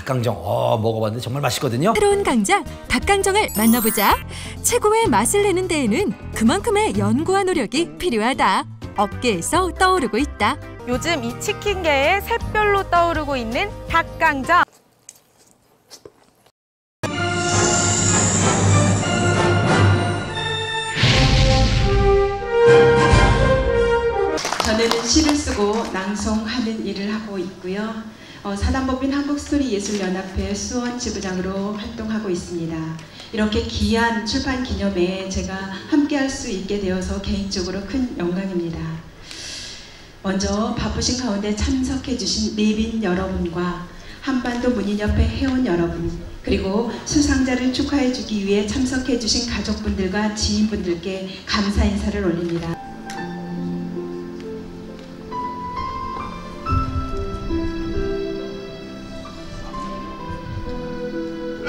닭강정 먹어봤는데 정말 맛있거든요. 새로운 강자 닭강정을 만나보자. 최고의 맛을 내는 데에는 그만큼의 연구와 노력이 필요하다. 업계에서 떠오르고 있다. 요즘 이 치킨계의 샛별로 떠오르고 있는 닭강정. 저는 시를 쓰고 낭송하는 일을 하고 있고요. 사단법인 한국스토리예술연합회 수원 지부장으로 활동하고 있습니다. 이렇게 귀한 출판 기념회에 제가 함께할 수 있게 되어서 개인적으로 큰 영광입니다. 먼저 바쁘신 가운데 참석해 주신 내빈 여러분과 한반도 문인협회 회원 여러분, 그리고 수상자를 축하해 주기 위해 참석해 주신 가족분들과 지인분들께 감사 인사를 올립니다.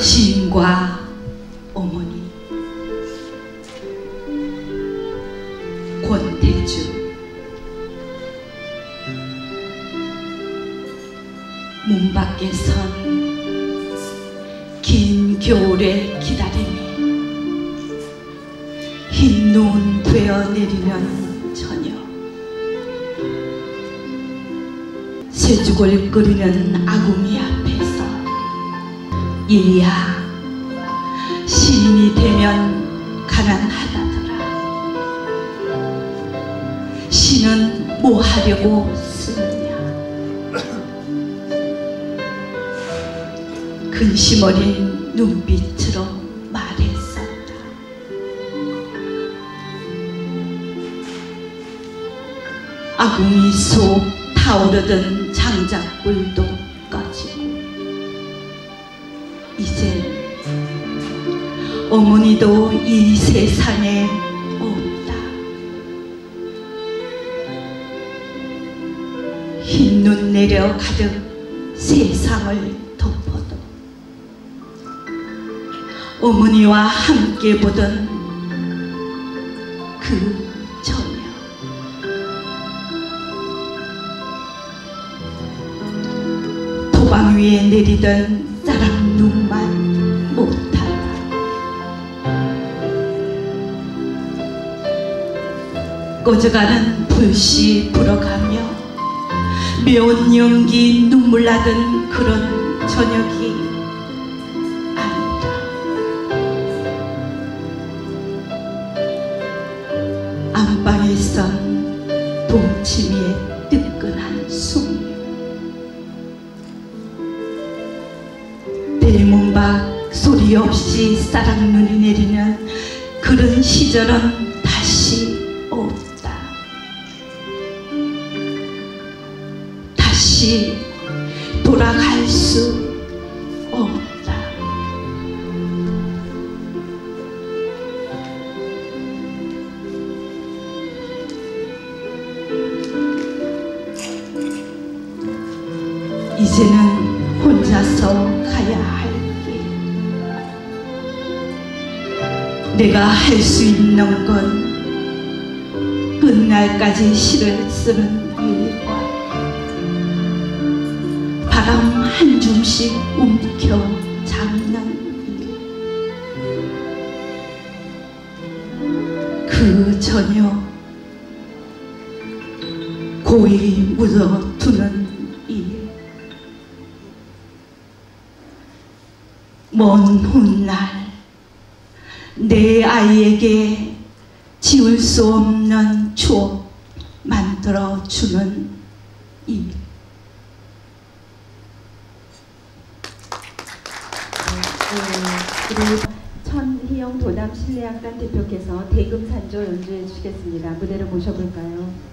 시인과 어머니 권태주. 문 밖에 선 긴 겨울의 기다림이 흰 눈 되어 내리는 저녁, 쇠죽을 끓이는 아궁이 앞에서 얘야, 시인이 되면 가난하다더라. 시는 뭐 하려고 쓰느냐. 근심 어린 눈빛으로 말했었다. 아궁이 속 타오르던 장작불도 꺼지고 이제 어머니도 이 세상에 없다. 흰눈 내려 가득 세상을 덮어도 어머니와 함께 보던 그 저녁, 도방 위에 내리던 쌀랑눈만 못하다. 꺼져가는 불씨 불어가며 매운 연기 눈물 나던 그런 저녁이 아니다. 안방에선 동치미의 뜨끈한 숭늉, 대문 밖 소리 없이 쌀랑눈이 내리는 그런 시절은 다시 없다. 다시 돌아갈 수 없다. 이제는 혼자서 가야 할 길. 내가 할 수 있는 건 끝날까지 시를 쓰는 일과 바람 한 줌씩 움켜 잡는 일. 그 저녁 고이 묻어두는 일. 먼 훗날 내 아이에게 지울 수 없는 추억 만들어주는 일. 그리고 천희영 도남 실내악단 대표께서 대금산조 연주해 주시겠습니다. 무대로 모셔볼까요?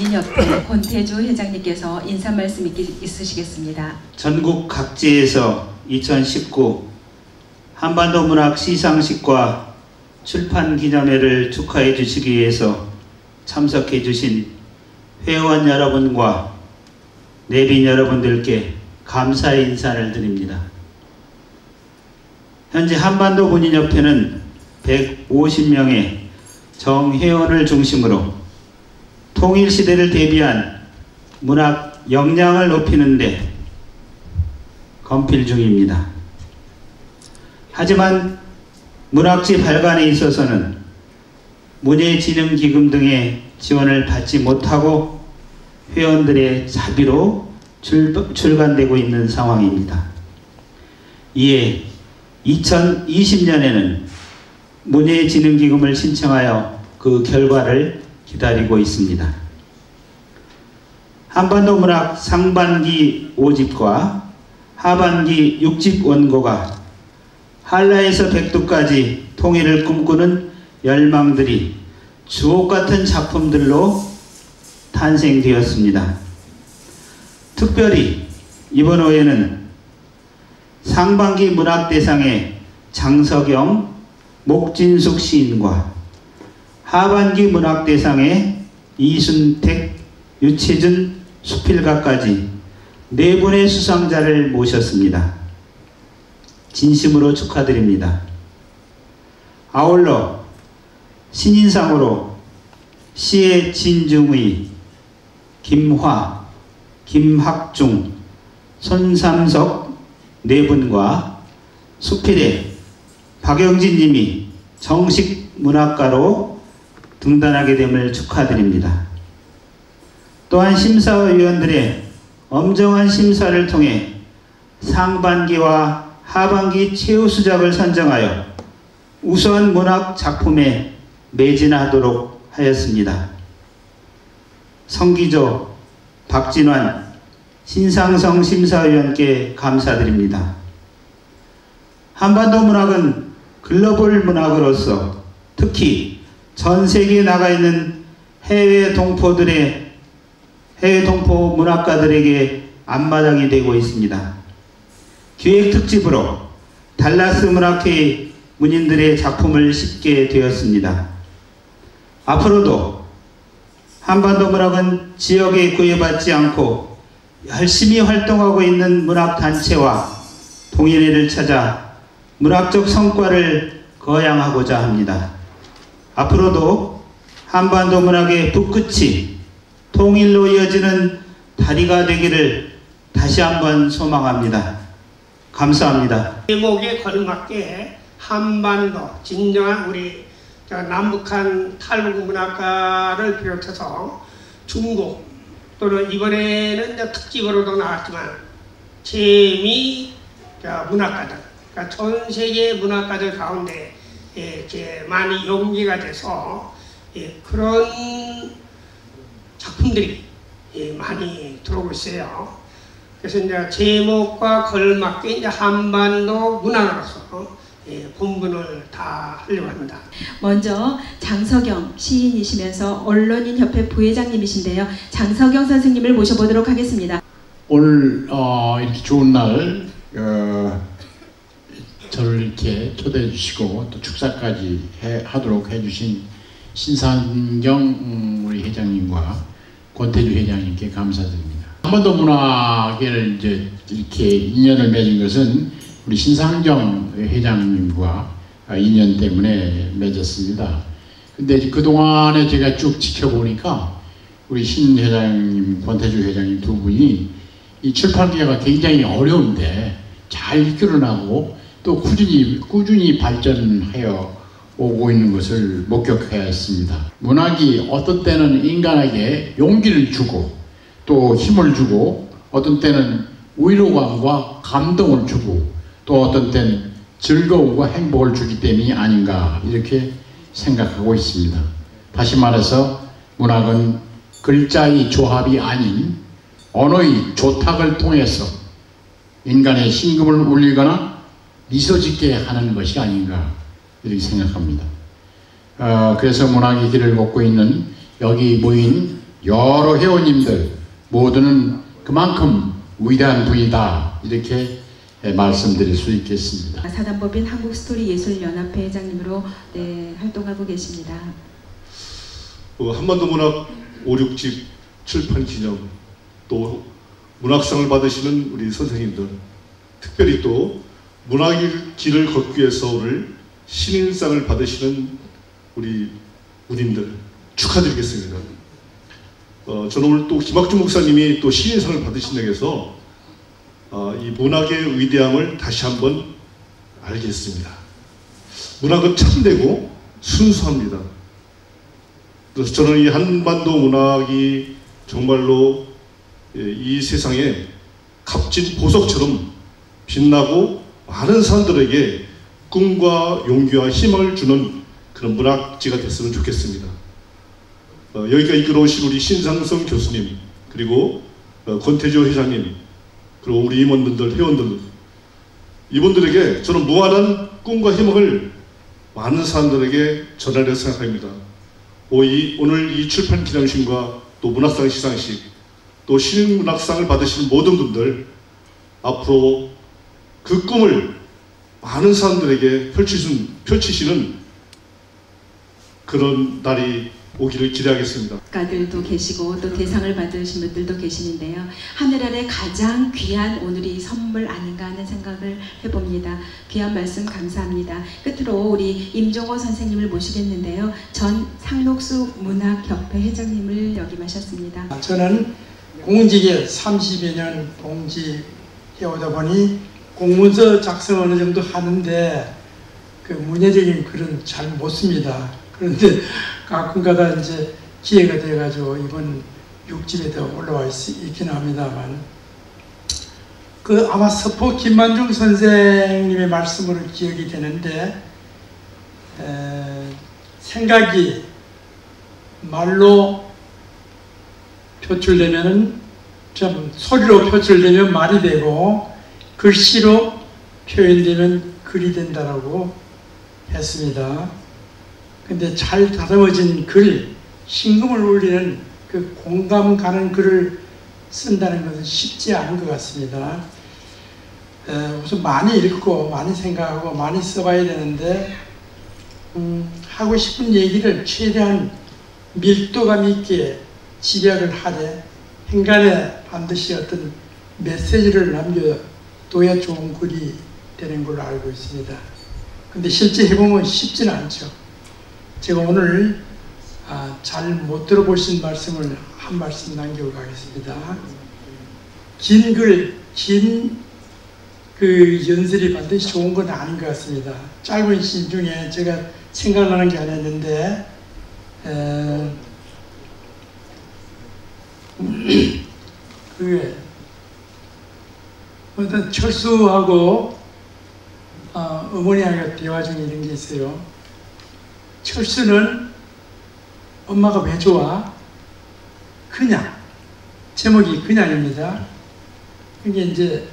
문인협회 권태주 회장님께서 인사 말씀 있으시겠습니다. 전국 각지에서 2019 한반도 문학 시상식과 출판 기념회를 축하해 주시기 위해서 참석해 주신 회원 여러분과 내빈 여러분들께 감사의 인사를 드립니다. 현재 한반도 문인협회는 150명의 정회원을 중심으로 통일시대를 대비한 문학 역량을 높이는 데 검필 중입니다. 하지만 문학지 발간에 있어서는 문예진흥기금 등의 지원을 받지 못하고 회원들의 자비로 출간되고 있는 상황입니다. 이에 2020년에는 문예진흥기금을 신청하여 그 결과를 기다리고 있습니다. 한반도 문학 상반기 5집과 하반기 6집 원고가 한라에서 백두까지 통일을 꿈꾸는 열망들이 주옥같은 작품들로 탄생되었습니다. 특별히 이번 호에는 상반기 문학대상의 장석영, 목진숙 시인과 하반기 문학대상의 이순택, 유채준, 수필가까지 4분의 수상자를 모셨습니다. 진심으로 축하드립니다. 아울러 신인상으로 시의 진중의, 김화, 김학중, 손삼석 4분과 수필의 박영진 님이 정식 문학가로 등단하게 됨을 축하드립니다. 또한 심사위원들의 엄정한 심사를 통해 상반기와 하반기 최우수작을 선정하여 우수한 문학 작품에 매진하도록 하였습니다. 성기조, 박진환, 신상성 심사위원께 감사드립니다. 한반도 문학은 글로벌 문학으로서 특히 전 세계에 나가 있는 해외 동포 문학가들에게 앞마당이 되고 있습니다. 기획 특집으로 달라스 문학회의 문인들의 작품을 싣게 되었습니다. 앞으로도 한반도 문학은 지역에 구애받지 않고 열심히 활동하고 있는 문학단체와 동인회를 찾아 문학적 성과를 거양하고자 합니다. 앞으로도 한반도 문학의 붓끝이 통일로 이어지는 다리가 되기를 다시 한번 소망합니다. 감사합니다. 제목에 걸맞게 한반도 진정한 우리 남북한 탈북 문학가를 비롯해서 중국 또는 이번에는 특집으로도 나왔지만 재미 문학가들, 그러니까 전 세계 문학가들 가운데 이렇게 많이 연기가 돼서 그런 작품들이 많이 들어오고 있어요. 그래서 이제 제목과 걸맞게 이제 한반도 문학으로서 본분을 다 하려고 합니다. 먼저 장석영 시인이시면서 언론인협회 부회장님이신데요. 장석영 선생님을 모셔보도록 하겠습니다. 오늘 이렇게 좋은 날 저를 이렇게 초대해 주시고 또 축사까지 하도록 해주신 신상경 우리 회장님과 권태주 회장님께 감사드립니다. 한반도 문학을 이제 이렇게 인연을 맺은 것은 우리 신상경 회장님과 인연 때문에 맺었습니다. 근데 그동안에 제가 쭉 지켜보니까 우리 신 회장님, 권태주 회장님 두 분이 이 출판계가 굉장히 어려운데 잘 이끌어나고 또 꾸준히 발전하여 오고 있는 것을 목격하였습니다. 문학이 어떤 때는 인간에게 용기를 주고 또 힘을 주고 어떤 때는 위로감과 감동을 주고 또 어떤 때는 즐거움과 행복을 주기 때문이 아닌가 이렇게 생각하고 있습니다. 다시 말해서 문학은 글자의 조합이 아닌 언어의 조탁을 통해서 인간의 심금을 울리거나 미소 짓게 하는 것이 아닌가 이렇게 생각합니다. 그래서 문학의 길을 걷고 있는 여기 모인 여러 회원님들 모두는 그만큼 위대한 분이다, 이렇게 말씀드릴 수 있겠습니다. 사단법인 한국스토리예술연합회 회장님으로 활동하고 계십니다. 한반도 문학 5, 6집 출판 기념, 또 문학상을 받으시는 우리 선생님들, 특별히 또 문학의 길을 걷기 위해서 오늘 신인상을 받으시는 우리 문인들 축하드리겠습니다. 저는 오늘 또 김학준 목사님이 또 신인상을 받으신다고 해서 이 문학의 위대함을 다시 한번 알겠습니다. 문학은 참되고 순수합니다. 그래서 저는 이 한반도 문학이 정말로 이 세상에 값진 보석처럼 빛나고 많은 사람들에게 꿈과 용기와 희망을 주는 그런 문학지가 됐으면 좋겠습니다. 여기까지 이끌어오신 우리 신상성 교수님, 그리고 권태조 회장님, 그리고 우리 임원분들, 회원들, 이분들에게 저는 무한한 꿈과 희망을 많은 사람들에게 전하려 생각합니다. 오늘 이 출판 기념식과 또 문학상 시상식, 또 신인문학상을 받으신 모든 분들, 앞으로 그 꿈을 많은 사람들에게 펼치시는 그런 날이 오기를 기대하겠습니다. 작가들도 계시고 또 대상을 받으신 분들도 계시는데요. 하늘 아래 가장 귀한 오늘이 선물 아닌가 하는 생각을 해봅니다. 귀한 말씀 감사합니다. 끝으로 우리 임종호 선생님을 모시겠는데요. 전 상록수 문학협회 회장님을 역임하셨습니다. 저는 공직에 30여 년 봉직해오다 보니 공문서 작성 어느 정도 하는데 그 문예적인 글은 잘 못 씁니다. 그런데 가끔가다 이제 기회가 돼가지고 이번 6집에도 올라와 있긴 합니다만, 그 아마 서포 김만중 선생님의 말씀으로 기억이 되는데, 생각이 말로 표출되면, 좀 소리로 표출되면 말이 되고 글씨로 표현되면 글이 된다라고 했습니다. 근데 잘 다듬어진 글, 심금을 울리는 그 공감 가는 글을 쓴다는 것은 쉽지 않은 것 같습니다. 우선 많이 읽고 많이 생각하고 많이 써봐야 되는데, 하고 싶은 얘기를 최대한 밀도감 있게 집약을 하되 행간에 반드시 어떤 메시지를 남겨둬야 좋은 글이 되는 걸로 알고 있습니다. 근데 실제 해보면 쉽지는 않죠. 제가 오늘 잘 못 들어보신 말씀을 한 말씀 남기고 가겠습니다. 긴 글, 긴 그 연설이 반드시 좋은 건 아닌 것 같습니다. 짧은 시 중에 제가 생각나는 게 하나 있는데, 그게 어떤 철수하고 어머니하고 대화 중에 이런 게 있어요. 철수는 엄마가 왜 좋아? 그냥. 제목이 그냥입니다. 이게 이제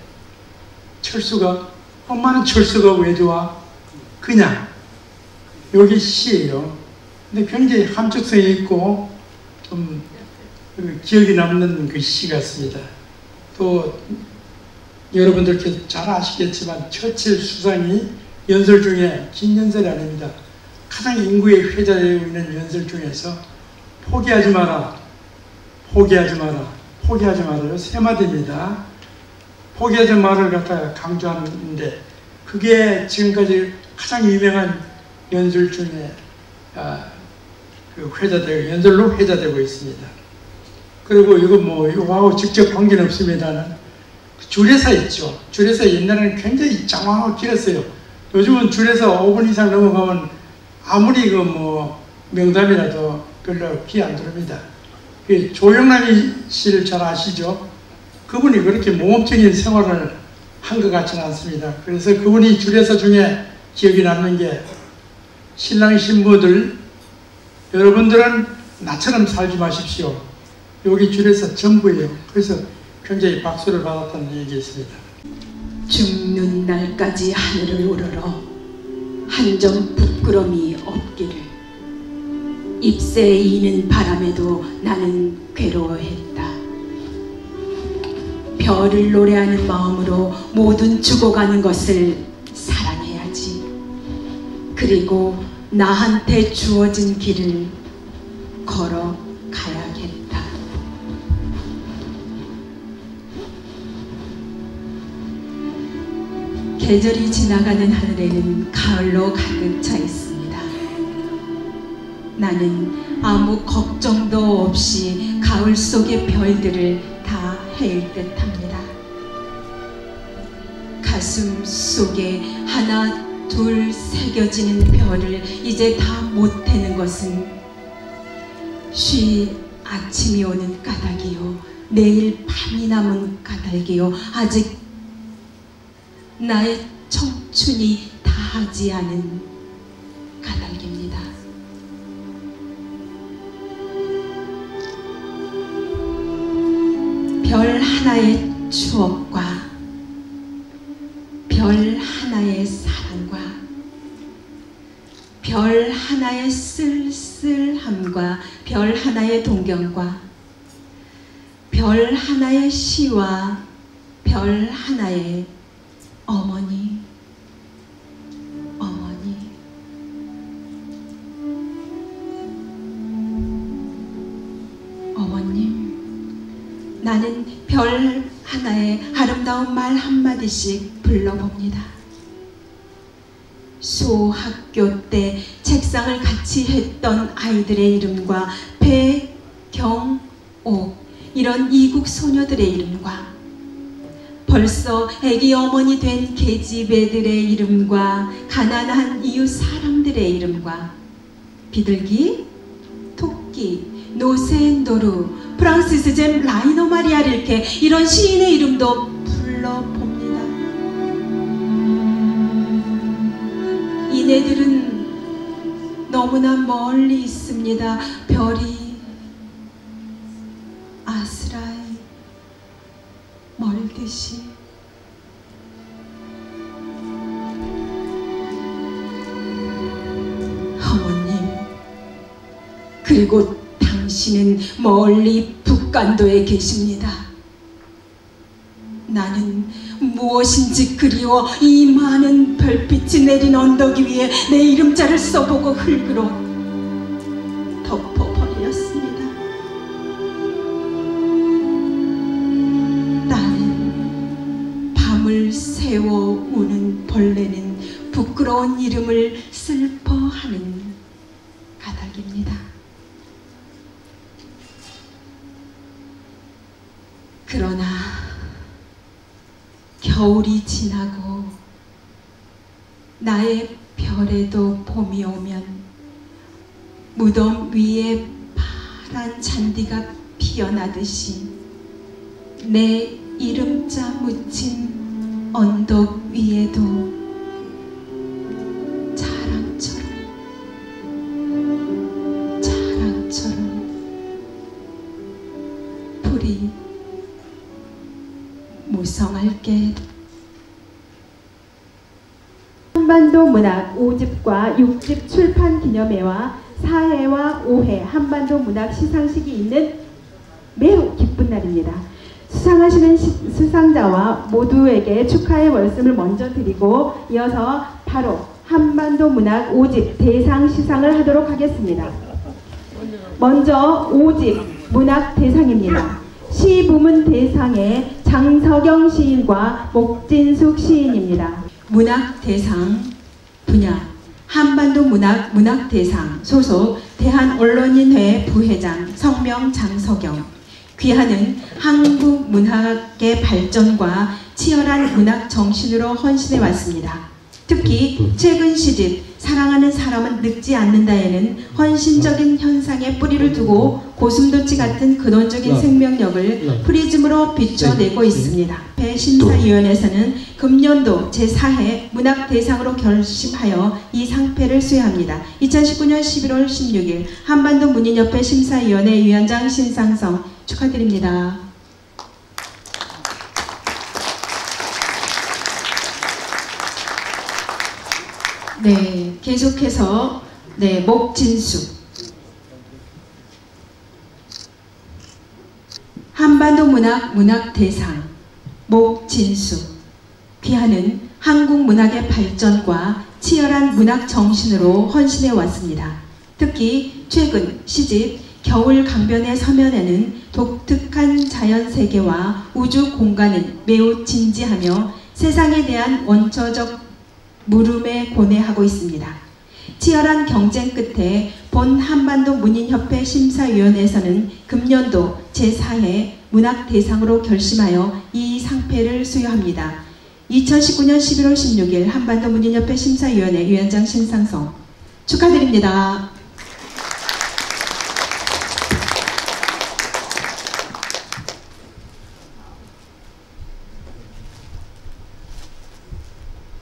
철수가, 엄마는 철수가 왜 좋아? 그냥. 여기 시예요. 근데 굉장히 함축성이 있고 좀 기억이 남는 그 시 같습니다. 또 여러분들께서 잘 아시겠지만 처칠 수상이 연설 중에, 긴 연설이 아닙니다, 가장 인구에 회자되고 있는 연설 중에서 포기하지 마라, 포기하지 마라, 포기하지 마라요. 세 마디입니다. 포기하지 마라를 갖다가 강조하는데, 그게 지금까지 가장 유명한 연설 중에 연설로 회자되고 있습니다. 그리고 이거 뭐 이거하고 직접 관계는 없습니다만, 줄에서 있죠. 줄에서 옛날에는 굉장히 장황하고 길었어요. 요즘은 줄에서 5분 이상 넘어가면 아무리 그 뭐 명담이라도 별로 귀 안 들어옵니다. 조영남이 씨를 잘 아시죠? 그분이 그렇게 모험적인 생활을 한 것 같지는 않습니다. 그래서 그분이 줄에서 중에 기억이 남는 게, 신랑 신부들, 여러분들은 나처럼 살지 마십시오. 여기 줄에서 전부예요. 그래서 굉장히 박수를 받았다는 얘기 있습니다. 죽는 날까지 하늘을 우러러 한 점 부끄러움이 없기를. 잎새에 이는 바람에도 나는 괴로워했다. 별을 노래하는 마음으로 모든 죽어가는 것을 사랑해야지. 그리고 나한테 주어진 길을 걸어가야겠다. 계절이 지나가는 하늘에는 가을로 가득 차 있습니다. 나는 아무 걱정도 없이 가을 속의 별들을 다 헤일 듯합니다. 가슴 속에 하나 둘 새겨지는 별을 이제 다 못 태는 것은 쉬 아침이 오는 까닭이요, 내일 밤이 남은 까닭이요, 아직 나의 청춘이 다하지 않은 까닭입니다. 별 하나의 추억과 별 하나의 사랑과 별 하나의 쓸쓸함과 별 하나의 동경과 별 하나의 시와 별 하나의 어머니, 어머니. 어머님, 나는 별 하나의 아름다운 말 한마디씩 불러봅니다. 소학교 때 책상을 같이 했던 아이들의 이름과 배경옥, 이런 이국 소녀들의 이름과 벌써 애기 어머니 된 계집애들의 이름과 가난한 이웃 사람들의 이름과 비둘기, 토끼, 노세노루, 프랑시스 잼 라이너 마리아 릴케, 이런 시인의 이름도 불러봅니다. 이네들은 너무나 멀리 있습니다. 별이 아스라이 멀듯이. 어머님, 그리고 당신은 멀리 북간도에 계십니다. 나는 무엇인지 그리워 이 많은 별빛이 내린 언덕 위에 내 이름자를 써보고 흙으로 덮어버렸습니다. 나는 밤을 새워 우는 벌레는 부끄러운 이름을 슬퍼하는 까닭입니다. 그러나 겨울이 지나고 나의 별에도 봄이 오면 무덤 위에 파란 잔디가 피어나듯이 내 이름자 묻힌 언덕 위에도 자랑처럼 불이 무성할게. 한반도 문학 5집과 6집 출판 기념회와 4회와 5회 한반도 문학 시상식이 있는 매우 기쁜 날입니다. 수상하시는 수상자와 모두에게 축하의 말씀을 먼저 드리고 이어서 바로 한반도 문학 5집 대상 시상을 하도록 하겠습니다. 먼저 5집 문학 대상입니다. 시 부문 대상의 장석영 시인과 목진숙 시인입니다. 문학 대상 분야 한반도 문학 대상 소속 대한언론인회 부회장 성명 장석영. 귀하는 한국 문학의 발전과 치열한 문학 정신으로 헌신해 왔습니다. 특히 최근 시집 사랑하는 사람은 늙지 않는다에는 헌신적인 현상에 뿌리를 두고 고슴도치 같은 근원적인 생명력을 프리즘으로 비춰내고 있습니다. 심사위원회에서는 금년도 제4회 문학대상으로 결심하여 이 상패를 수여합니다. 2019년 11월 16일 한반도 문인협회 심사위원회 위원장 신상성 축하드립니다. 네, 계속해서 목진숙. 한반도 문학대상 목진수. 귀하는 한국 문학의 발전과 치열한 문학 정신으로 헌신해 왔습니다. 특히 최근 시집 겨울 강변의 서면에는 독특한 자연 세계와 우주 공간은 매우 진지하며 세상에 대한 원초적 물음에 고뇌하고 있습니다. 치열한 경쟁 끝에 본 한반도 문인협회 심사위원회에서는 금년도 제4회 문학대상으로 결심하여 이 상패를 수여합니다. 2019년 11월 16일 한반도 문인협회 심사위원회 위원장 신상성 축하드립니다.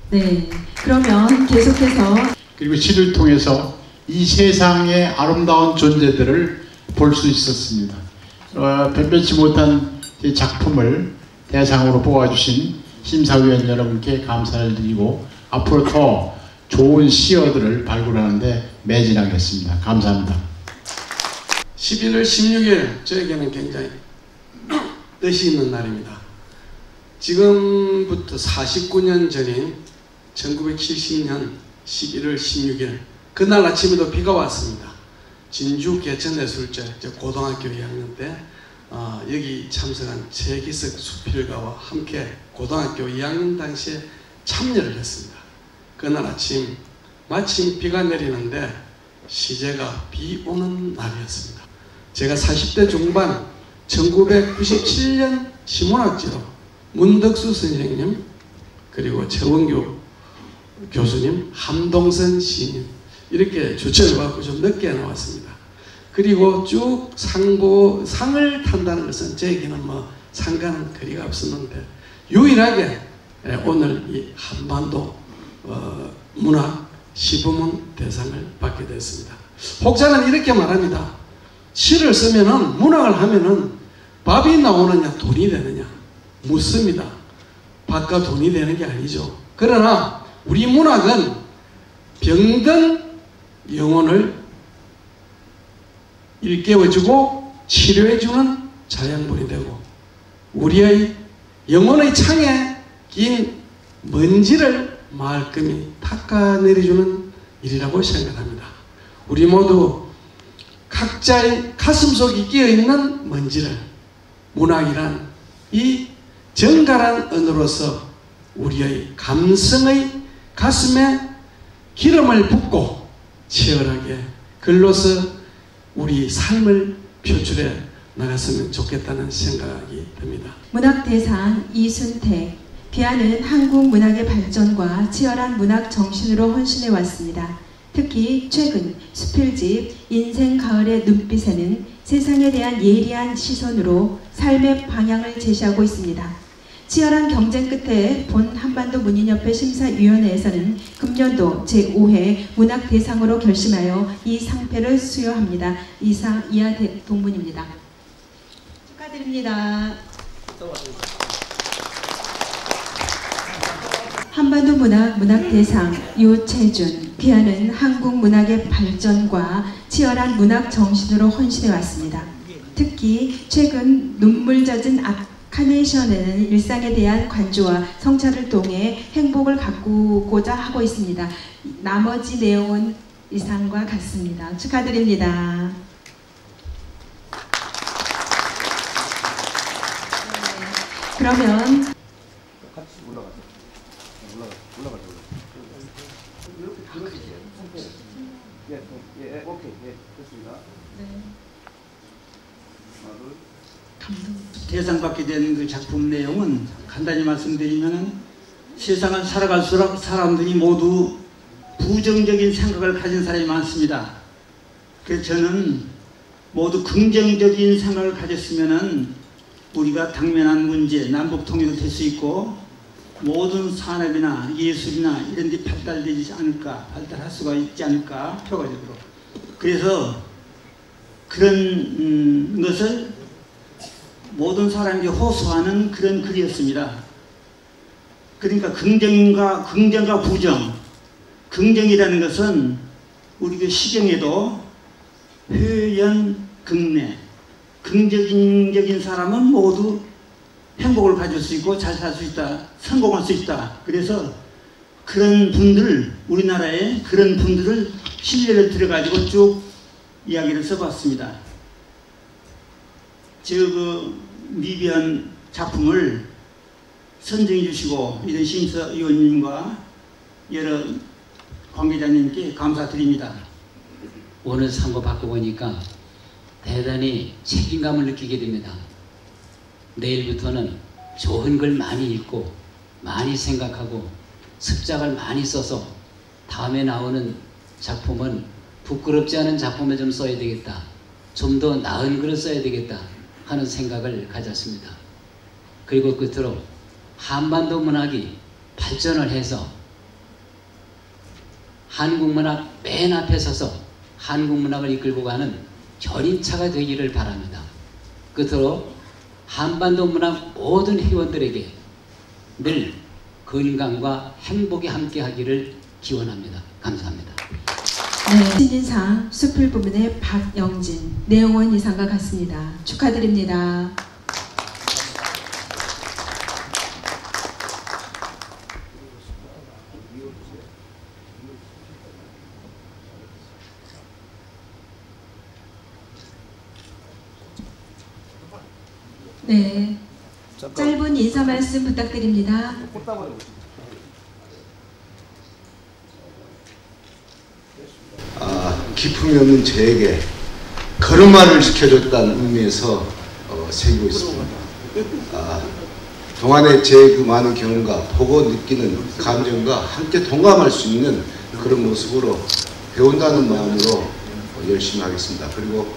네, 그러면 계속해서 그리고 시를 통해서 이 세상의 아름다운 존재들을 볼 수 있었습니다. 변변치 못한 작품을 대상으로 뽑아주신 심사위원 여러분께 감사를 드리고 앞으로 더 좋은 시어들을 발굴하는데 매진하겠습니다. 감사합니다. 11월 16일 저에게는 굉장히 뜻이 있는 날입니다. 지금부터 49년 전인 1970년 11월 16일 그날 아침에도 비가 왔습니다. 진주 개천예술제 고등학교 2학년 때 여기 참석한 최기석 수필가와 함께 고등학교 2학년 당시에 참여를 했습니다. 그날 아침 마침 비가 내리는데 시제가 비 오는 날이었습니다. 제가 40대 중반 1997년 시문학지로 문덕수 선생님 그리고 최원교 교수님, 함동선 시인 이렇게 초청을 받고 좀 늦게 나왔습니다. 그리고 쭉 상을 탄다는 것은 저에게는 뭐 상관은 거리가 없었는데 유일하게 오늘 이 한반도 문학 시부문 대상을 받게 됐습니다. 혹자는 이렇게 말합니다. 시를 쓰면은 문학을 하면은 밥이 나오느냐 돈이 되느냐 묻습니다. 밥과 돈이 되는 게 아니죠. 그러나 우리 문학은 병든 영혼을 일깨워주고 치료해주는 자양분이 되고 우리의 영혼의 창에 낀 먼지를 말끔히 닦아내려주는 일이라고 생각합니다. 우리 모두 각자의 가슴속에 끼어있는 먼지를 문학이란 이 정갈한 언어로서 우리의 감성의 가슴에 기름을 붓고 치열하게 글로서 우리 삶을 표출해 나갔으면 좋겠다는 생각이 듭니다. 문학대상 이순택. 귀하는 한국 문학의 발전과 치열한 문학 정신으로 헌신해 왔습니다. 특히 최근 수필집 인생 가을의 눈빛에는 세상에 대한 예리한 시선으로 삶의 방향을 제시하고 있습니다. 치열한 경쟁 끝에 본 한반도 문인협회 심사위원회에서는 금년도 제5회 문학대상으로 결심하여 이 상패를 수여합니다. 이하 동문입니다. 축하드립니다. 한반도 문학대상 유채준. 귀하는 한국 문학의 발전과 치열한 문학 정신으로 헌신해 왔습니다. 특히 최근 눈물 젖은 카네이션에는 일상에 대한 관조와 성찰을 통해 행복을 가꾸고자 하고 있습니다. 나머지 내용은 이상과 같습니다. 축하드립니다. 그러면 대상받게 된 그 작품 내용은 간단히 말씀드리면 세상을 살아갈수록 사람들이 모두 부정적인 생각을 가진 사람이 많습니다. 그래서 저는 모두 긍정적인 생각을 가졌으면 우리가 당면한 문제, 남북 통일도 될 수 있고 모든 산업이나 예술이나 이런 데 발달되지 않을까, 발달할 수가 있지 않을까, 표가적으로. 그래서 그런 것을 모든 사람에게 호소하는 그런 글이었습니다. 그러니까 긍정과 부정, 긍정이라는 것은 우리 그 시경에도 효연, 극내, 긍정적인 사람은 모두 행복을 가질 수 있고 잘 살 수 있다, 성공할 수 있다. 그래서 그런 분들, 우리나라에 그런 분들을 신뢰를 들여가지고 쭉 이야기를 써봤습니다. 그 미비한 작품을 선정해 주시고 이런 심사위원님과 여러 관계자님께 감사드립니다. 오늘 상고 받고 보니까 대단히 책임감을 느끼게 됩니다. 내일부터는 좋은 글 많이 읽고 많이 생각하고 습작을 많이 써서 다음에 나오는 작품은 부끄럽지 않은 작품을 좀 써야 되겠다. 좀 더 나은 글을 써야 되겠다 하는 생각을 가졌습니다. 그리고 끝으로 한반도 문학이 발전을 해서 한국문학 맨 앞에 서서 한국문학을 이끌고 가는 견인차가 되기를 바랍니다. 끝으로 한반도 문학 모든 회원들에게 늘 건강과 행복이 함께하기를 기원합니다. 감사합니다. 네, 신인상 수필 부문의 박영진, 내용은 이상과 같습니다. 축하드립니다. 네, 짧은 인사 말씀 부탁드립니다. 기품이 없는 저에게 걸음마를 시켜줬다는 의미에서 새기고 있습니다. 동안의 제 그 많은 경험과 보고 느끼는 감정과 함께 동감할 수 있는 그런 모습으로 배운다는 마음으로 열심히 하겠습니다. 그리고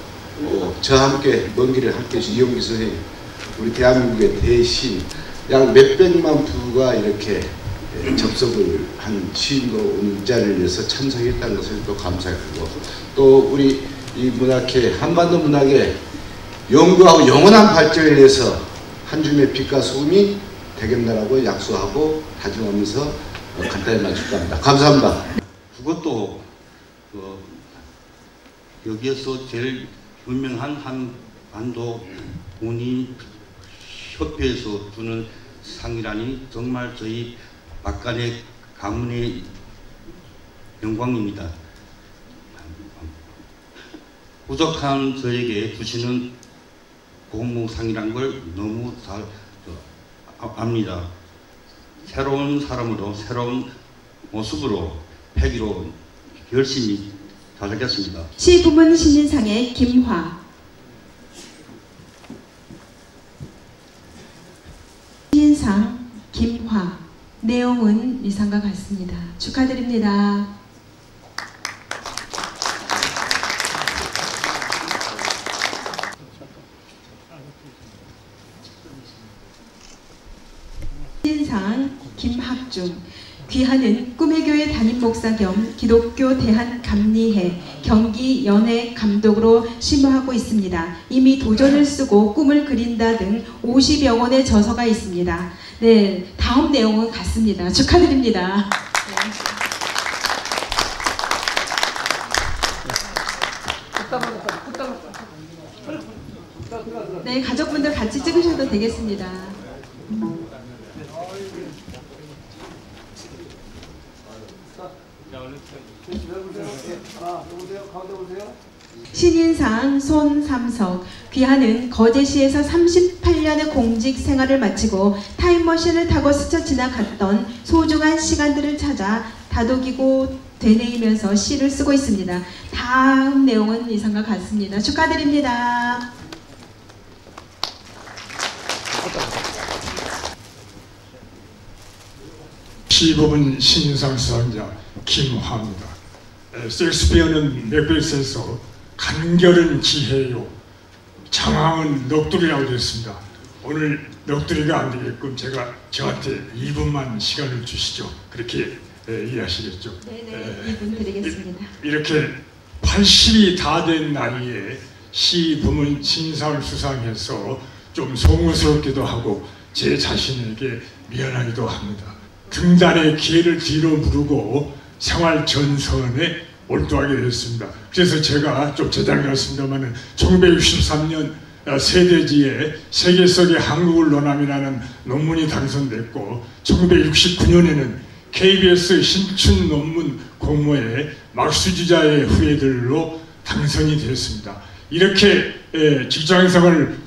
저와 함께 먼 길을 함께 해주신 이용기 선생님, 우리 대한민국의 대신 약 몇백만 부가 이렇게 접속을 한 시인도 오늘 이 자리를 위해서 참석했다는 것을 또 감사했고, 또 우리 이 문학회, 한반도 문학의 영구하고 영원한 발전을 위해서 한 줌의 빛과 소금이 되겠다라고 약속하고 다짐하면서 간단히 마칠까 합니다. 감사합니다. 그것도 여기에서 제일 유명한 한반도 문의협회에서 주는 상이라니 정말 저희 막간의 가문의 영광입니다. 부족한 저에게 주시는 고무상이란 걸 너무 잘 압니다. 새로운 사람으로 새로운 모습으로 패기로 열심히 잘하겠습니다. 시부문 신인상의 김화, 신인상 김화, 내용은 이상과 같습니다. 축하드립니다. 신인상 김학중, 귀하는 꿈의 교회 담임 목사 겸 기독교 대한감리회 경기 연회 감독으로 심호하고 있습니다. 이미 도전을 쓰고 꿈을 그린다 등 50여 권의 저서가 있습니다. 네, 다음 내용은 같습니다. 축하드립니다. 네, 가족분들 같이 찍으셔도 되겠습니다. 신인상 손삼석, 귀하는 거제시에서 38년의 공직 생활을 마치고 타임머신을 타고 스쳐 지나갔던 소중한 시간들을 찾아 다독이고 되뇌이면서 시를 쓰고 있습니다. 다음 내용은 이상과 같습니다. 축하드립니다. 시부문 신인상 수상자 김화입니다. 셰익스피어는 맥베스에서 간결은 지혜요, 장황은 넋두리라고 되었습니다. 오늘 넋두리가 안 되게끔 저한테 2분만 시간을 주시죠. 그렇게 이해하시겠죠? 네네, 2분 드리겠습니다. 이렇게 80이 다 된 나이에 시부문 신상을 수상해서 좀 송구스럽기도 하고 제 자신에게 미안하기도 합니다. 등단의 기회를 뒤로 무르고 생활 전선에 몰두하게 됐습니다. 그래서 제가 좀 재단이 같습니다만 1963년 세대지에 세계 속의 한국을 논함이라는 논문이 당선됐고 1969년에는 KBS 신춘 논문 공모에 막수주자의 후예들로 당선이 되었습니다. 이렇게 직장생활을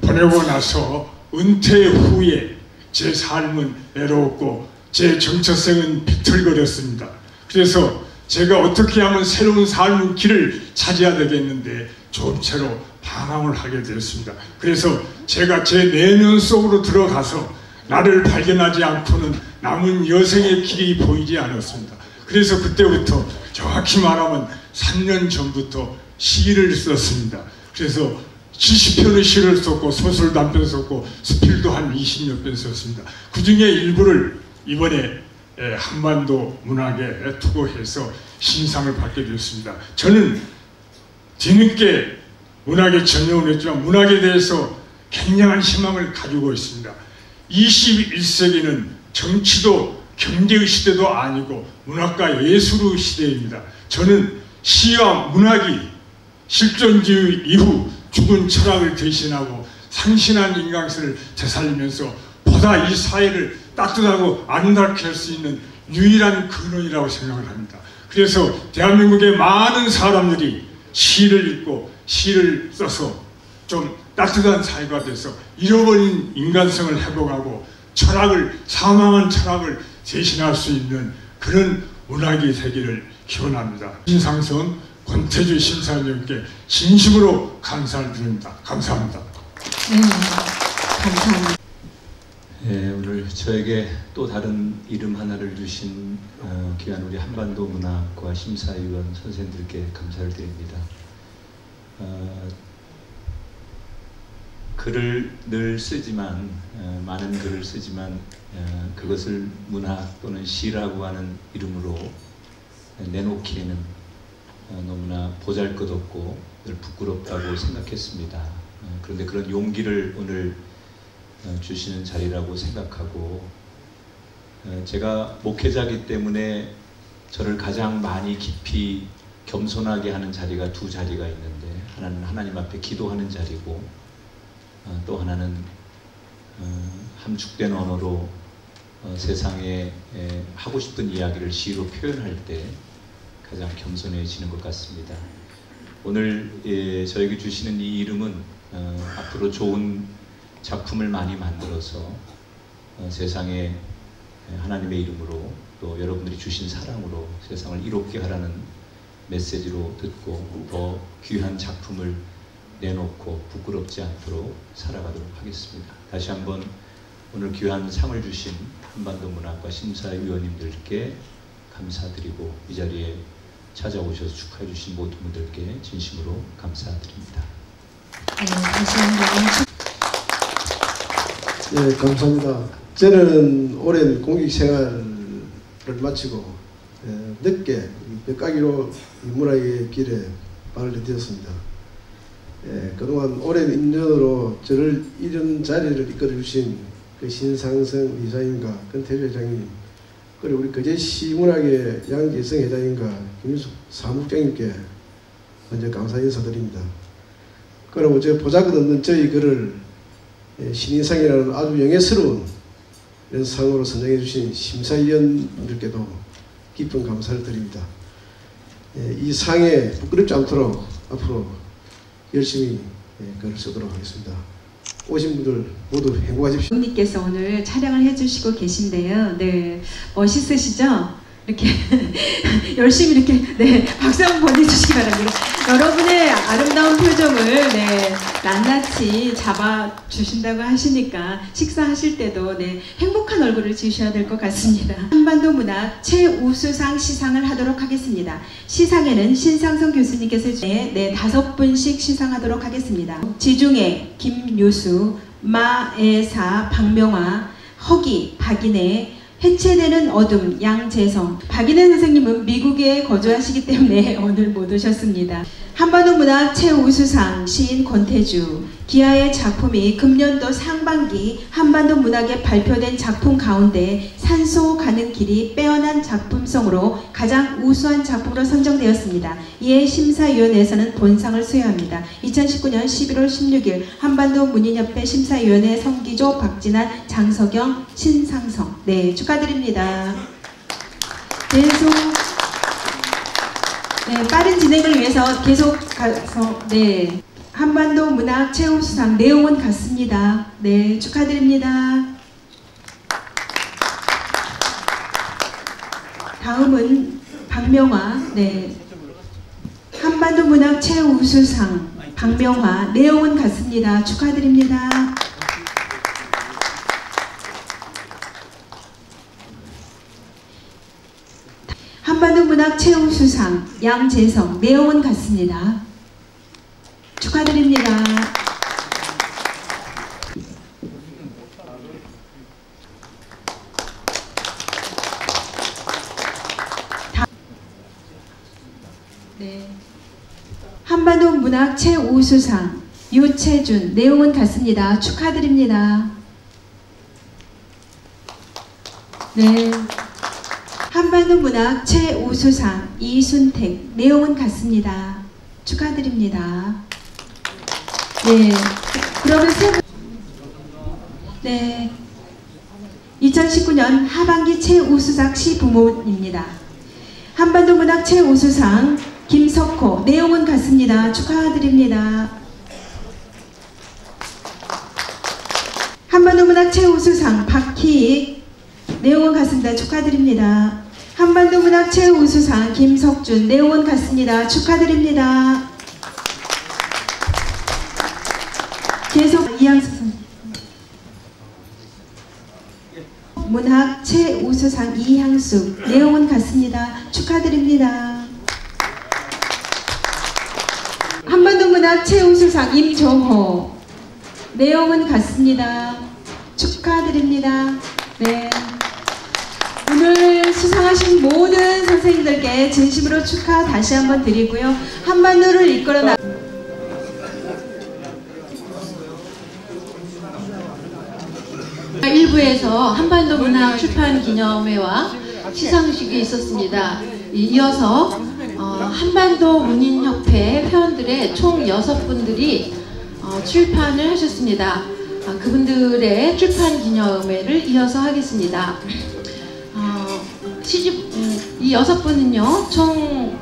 보내고 나서 은퇴 후에 제 삶은 애로웠고 제 정체성은 비틀거렸습니다. 그래서 제가 어떻게 하면 새로운 삶의 길을 찾아야 되겠는데 좋은 채로 방황을 하게 되었습니다. 그래서 제가 제 내면 속으로 들어가서 나를 발견하지 않고는 남은 여생의 길이 보이지 않았습니다. 그래서 그때부터 정확히 말하면 3년 전부터 시를 썼습니다. 그래서 70편의 시를 썼고 소설 단편 썼고 스필도 한 20여 편 썼습니다. 그 중에 일부를 이번에 한반도 문학에 투고해서 신상을 받게 되었습니다. 저는 뒤늦게 문학에 전념을 했지만 문학에 대해서 굉장한 희망을 가지고 있습니다. 21세기는 정치도 경제의 시대도 아니고 문학과 예술의 시대입니다. 저는 시와 문학이 실존주의 이후 죽은 철학을 대신하고 상신한 인간성을 되살리면서 보다 이 사회를 따뜻하고 아름답게 할 수 있는 유일한 근원이라고 생각을 합니다. 그래서 대한민국의 많은 사람들이 시를 읽고 시를 써서 좀 따뜻한 사회가 돼서 잃어버린 인간성을 회복하고 철학을, 사망한 철학을 대신할 수 있는 그런 문학이 되기를 기원합니다. 신상성 권태주 심사위원님께 진심으로 감사를 드립니다. 감사합니다. 감사합니다. 네, 오늘 저에게 또 다른 이름 하나를 주신 귀한 우리 한반도 문학과 심사위원 선생님들께 감사를 드립니다. 글을 늘 쓰지만 많은 글을 쓰지만 그것을 문학 또는 시라고 하는 이름으로 내놓기에는 너무나 보잘것없고 늘 부끄럽다고 생각했습니다. 그런데 그런 용기를 오늘 주시는 자리라고 생각하고 제가 목회자이기 때문에 저를 가장 많이 깊이 겸손하게 하는 자리가 두 자리가 있는데 하나는 하나님 앞에 기도하는 자리고 또 하나는 함축된 언어로 세상에 하고 싶은 이야기를 시로 표현할 때 가장 겸손해지는 것 같습니다. 오늘 저에게 주시는 이 이름은 앞으로 좋은 작품을 많이 만들어서 세상에 하나님의 이름으로 또 여러분들이 주신 사랑으로 세상을 이롭게 하라는 메시지로 듣고 더 귀한 작품을 내놓고 부끄럽지 않도록 살아가도록 하겠습니다. 다시 한번 오늘 귀한 상을 주신 한반도 문학과 심사위원님들께 감사드리고 이 자리에 찾아오셔서 축하해 주신 모든 분들께 진심으로 감사드립니다. 다시 한번 네, 감사합니다. 저는 오랜 공익 생활을 마치고 늦게 뼈가기로 문화의 길에 발을 내디뎠습니다. 그동안 오랜 인연으로 저를 이런 자리를 이끌어주신 그 신상성 이사님과 권태주 회장님, 그리고 우리 거제시 문학의 양재성 회장님과 김윤숙 사무국장님께 먼저 감사 인사드립니다. 그리고 저 보잘것없는 저희 글을 신인상이라는 아주 영예스러운 이런 상으로 선정해 주신 심사위원들께도 깊은 감사를 드립니다. 이 상에 부끄럽지 않도록 앞으로 열심히 글을 쓰도록 하겠습니다. 오신 분들 모두 행복하십시오. 님께서 오늘 촬영을 해주시고 계신데요. 네, 멋있으시죠? 이렇게 열심히 이렇게 박수 한번 보내주시기 바랍니다. 여러분의 아름다운 표정을 낱낱이 잡아주신다고 하시니까 식사하실 때도 행복한 얼굴을 지으셔야 될 것 같습니다. 한반도 문학 최우수상 시상을 하도록 하겠습니다. 시상에는 신상성 교수님께서 5분씩 시상하도록 하겠습니다. 지중해, 김유수, 마애사, 박명화, 허기, 박인혜, 해체되는 어둠 양재성. 박인혜 선생님은 미국에 거주하시기 때문에 오늘 못 오셨습니다. 한반도 문학 최우수상 시인 권태주. 기아의 작품이 금년도 상반기 한반도 문학에 발표된 작품 가운데 산소 가는 길이 빼어난 작품성으로 가장 우수한 작품으로 선정되었습니다. 이에 심사위원회에서는 본상을 수여합니다. 2019년 11월 16일 한반도 문인협회 심사위원회 성기조, 박진환, 장석영, 신상성. 네, 축하드립니다. 계속 빠른 진행을 위해서 계속 가서 한반도 문학 최우수상 내용은 같습니다. 네, 축하드립니다. 다음은 박명화. 한반도 문학 최우수상 박명화 내용은 같습니다. 축하드립니다. 한반도 문학 최우수상 양재성 내용은 같습니다. 축하드립니다. 한반도 문학 최우수상 유채준 내용은 같습니다. 축하드립니다. 네. 한반도 문학 최우수상 이순택 내용은 같습니다. 축하드립니다. 네. 그러면 네. 2019년 하반기 최우수상 시부문입니다. 한반도 문학 최우수상 김석호 내용은 같습니다. 축하드립니다. 한반도 문학 최우수상 박희익 내용은 같습니다. 축하드립니다. 한반도 문학 최우수상 김석준 내용은 같습니다. 축하드립니다. 계속 이양수 선생님. 문학 최우수상 이향숙 내용은 같습니다. 축하드립니다. 한반도 문학 최우수상 임종호 내용은 같습니다. 축하드립니다. 네. 오늘 수상하신 모든 선생님들께 진심으로 축하 다시 한번 드리고요. 한반도를 이끌어 나 일부에서 한반도 문학 출판 기념회와 시상식이 있었습니다. 이어서 한반도 문인협회 회원들의 총 6분들이 출판을 하셨습니다. 그분들의 출판 기념회를 이어서 하겠습니다. 이 6분은요, 총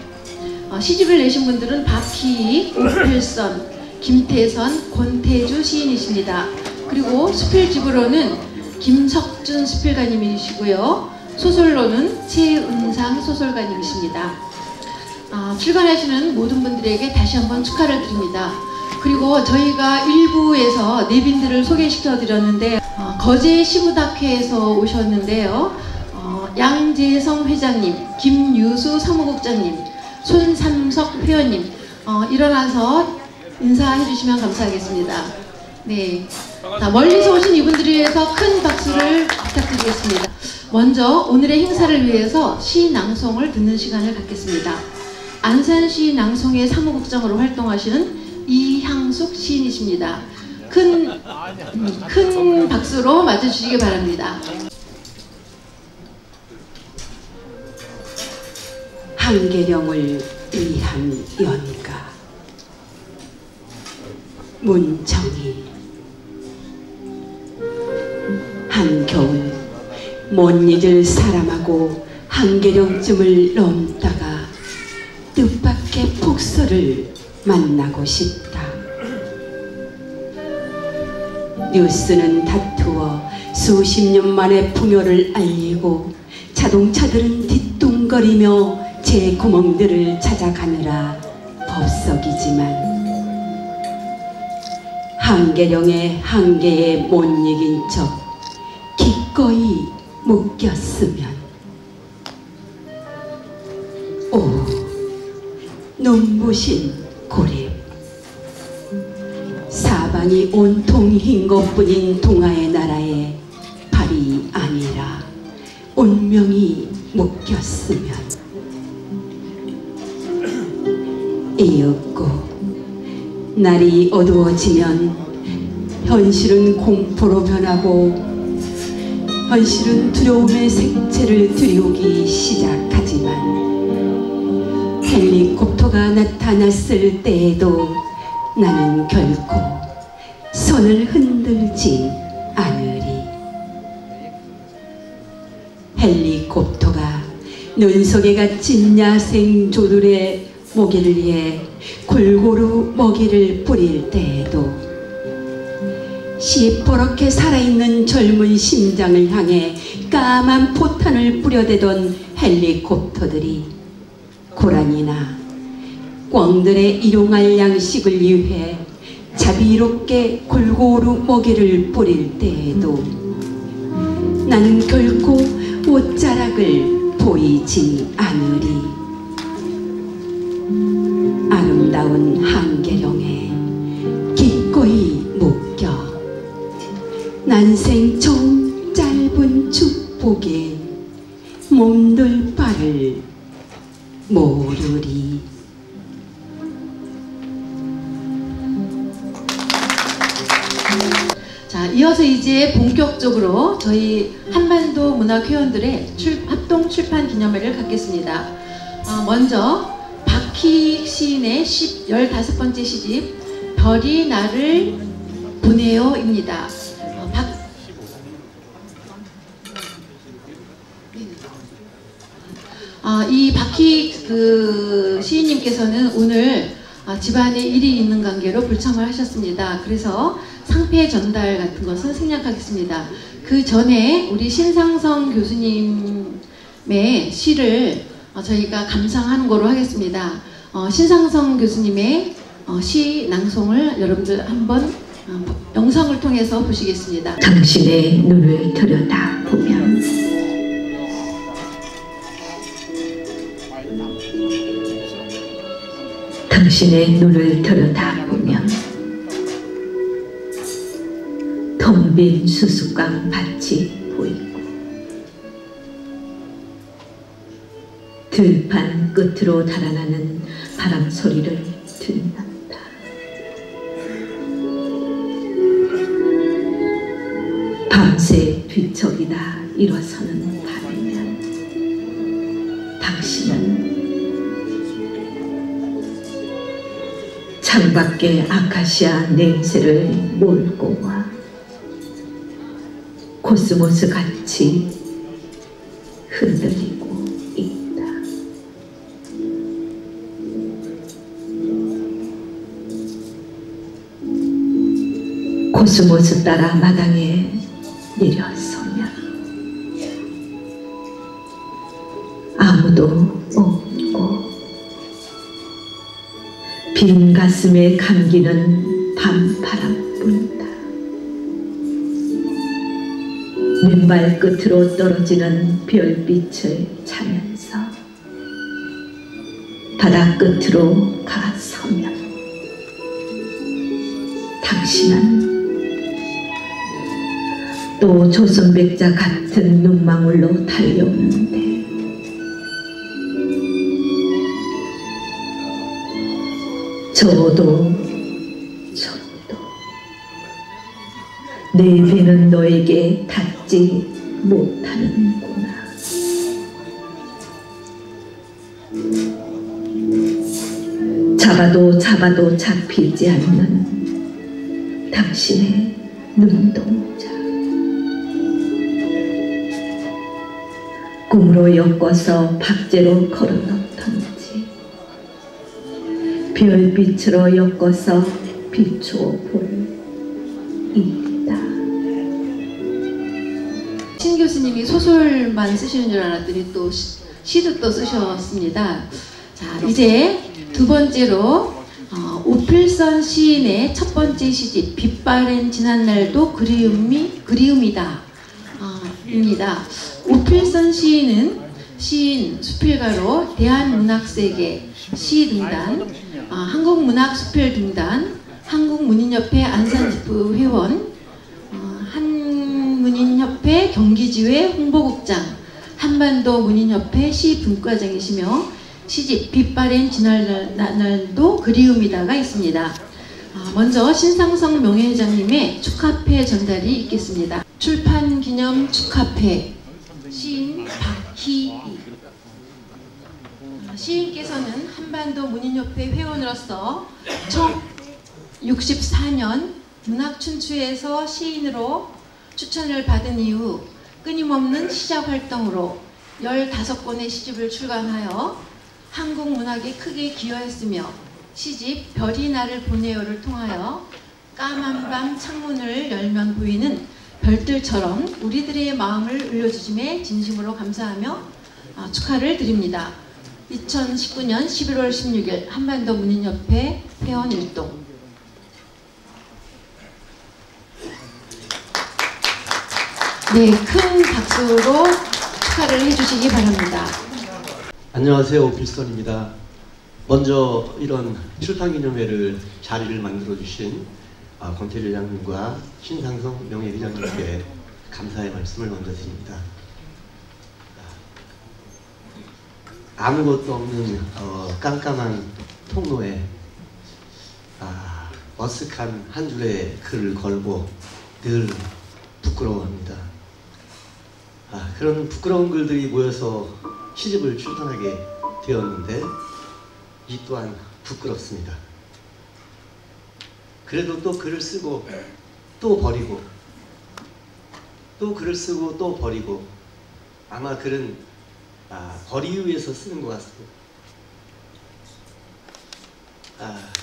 시집을 내신 분들은 박희익, 오필선, 김태선, 권태주 시인이십니다. 그리고 수필집으로는 김석준 수필가님이시고요. 소설로는 최은상 소설가님이십니다. 출간하시는 모든 분들에게 다시 한번 축하를 드립니다. 그리고 저희가 1부에서 내빈들을 소개시켜 드렸는데 거제 시부닥회에서 오셨는데요. 양재성 회장님, 김유수 사무국장님, 손삼석 회원님 일어나서 인사해 주시면 감사하겠습니다. 네, 멀리서 오신 이분들을 위해서 큰 박수를 부탁드리겠습니다. 먼저 오늘의 행사를 위해서 시 낭송을 듣는 시간을 갖겠습니다. 안산시 낭송의 사무국장으로 활동하시는 이향숙 시인이십니다. 큰 박수로 맞아주시기 바랍니다. 한계령을 위한 연가 문정희. 한겨울 못 잊을 사람하고 한계령쯤을 넘다가 뜻밖의 폭설을 만나고 싶다. 뉴스는 다투어 수십 년 만에 풍요를 알리고 자동차들은 뒤뚱거리며 제 구멍들을 찾아가느라 법석이지만 한계령의 한계에 못 이긴 척 기꺼이 묶였으면 오 눈부신 고립. 사방이 온통 흰 것뿐인 동화의 나라에 발이 아니라 운명이 묶였으면 이윽고 날이 어두워지면 현실은 공포로 변하고 현실은 두려움의 색채를 들이우기 시작하지만 헬리콥터가 나타났을 때에도 나는 결코 손을 흔들지 않으리. 헬리콥터가 눈 속에 갇힌 야생 조들의 먹이를 위해 골고루 먹이를 뿌릴 때에도 시퍼렇게 살아있는 젊은 심장을 향해 까만 포탄을 뿌려대던 헬리콥터들이 고라니나 꿩들의 일용할 양식을 위해 자비롭게 골고루 먹이를 뿌릴 때에도 나는 결코 옷자락을 보이지 않으리. 아름다운 한계령에 기꺼이 묶여 난생 처음 짧은 축복에 몸둘 바를 모르리. 자, 이어서 이제 본격적으로 저희 한반도 문학회원들의 합동 출판 기념회를 갖겠습니다. 먼저 박희익 시인의 15번째 시집 별이 나를 보내요입니다. 이 박희익 시인님께서는 오늘 집안에 일이 있는 관계로 불참을 하셨습니다. 그래서 상패 전달 같은 것은 생략하겠습니다. 그 전에 우리 신상성 교수님의 시를 저희가 감상하는 거로 하겠습니다. 신상성 교수님의 시 낭송을 여러분들 한번 영상을 통해서 보시겠습니다. 당신의 눈을 들여다보면 당신의 눈을 들여다보면 텅 빈 수수깡 밭이 보이고 들판 끝으로 달아나는 바람 소리를 듣는다. 밤새 뒤척이다 일어서는 밤이면 당신은 창밖의 아카시아 냄새를 몰고 와 코스모스 같이 흔들리고 있다. 코스모스 따라 마당에 내려서면 아무도 없고 빈 가슴에 감기는 밤바람 분다. 맨발 끝으로 떨어지는 별빛을 차면서 바다 끝으로 가서면 당신은 또 조선백자 같은 눈망울로 달려오는데 저도 내 배는 너에게 닿지 못하는구나. 잡아도 잡히지 않는 당신의 눈동자. 꿈으로 엮어서 박제로 걸어놓던지 별빛으로 엮어서 비추어 볼 있다. 신 교수님이 소설만 쓰시는 줄 알았더니 또 시도 또 쓰셨습니다. 자, 이제 두 번째로 오필선 시인의 첫 번째 시집 빛바랜 지난날도 그리움이다 입니다. 오필선 시인은 시인, 수필가로 대한문학세계 시등단, 한국문학수필등단, 한국문인협회 안산지부 회원, 한문인협회 경기지회 홍보국장, 한반도 문인협회 시분과장이시며 시집 빛바랜 지난날도 그리움이다가 있습니다. 먼저 신상성 명예회장님의 축하패 전달이 있겠습니다. 출판기념 축하패 시인 박희희. 시인께서는 한반도 문인협회 회원으로서 1964년 문학춘추에서 시인으로 추천을 받은 이후 끊임없는 시작 활동으로 15권의 시집을 출간하여 한국 문학에 크게 기여했으며 시집 별이 나를 보내요를 통하여 까만 밤 창문을 열면 보이는 별들처럼 우리들의 마음을 울려주심에 진심으로 감사하며 축하를 드립니다. 2019년 11월 16일 한반도 문인협회 회원 일동. 네, 큰 박수로 축하를 해주시기 바랍니다. 안녕하세요, 오필선입니다. 먼저 이런 출판기념회를 자리를 만들어주신 권태주 회장님과 신상성 명예회장님께 감사의 말씀을 먼저 드립니다. 아무것도 없는 깜깜한 통로에 어색한 한 줄의 글을 걸고 늘 부끄러워합니다. 그런 부끄러운 글들이 모여서 시집을 출판하게 되었는데 이 또한 부끄럽습니다. 그래도 또 글을 쓰고 또 버리고 또 글을 쓰고 또 버리고 아마 글은 버리기 위해서 쓰는 것 같습니다.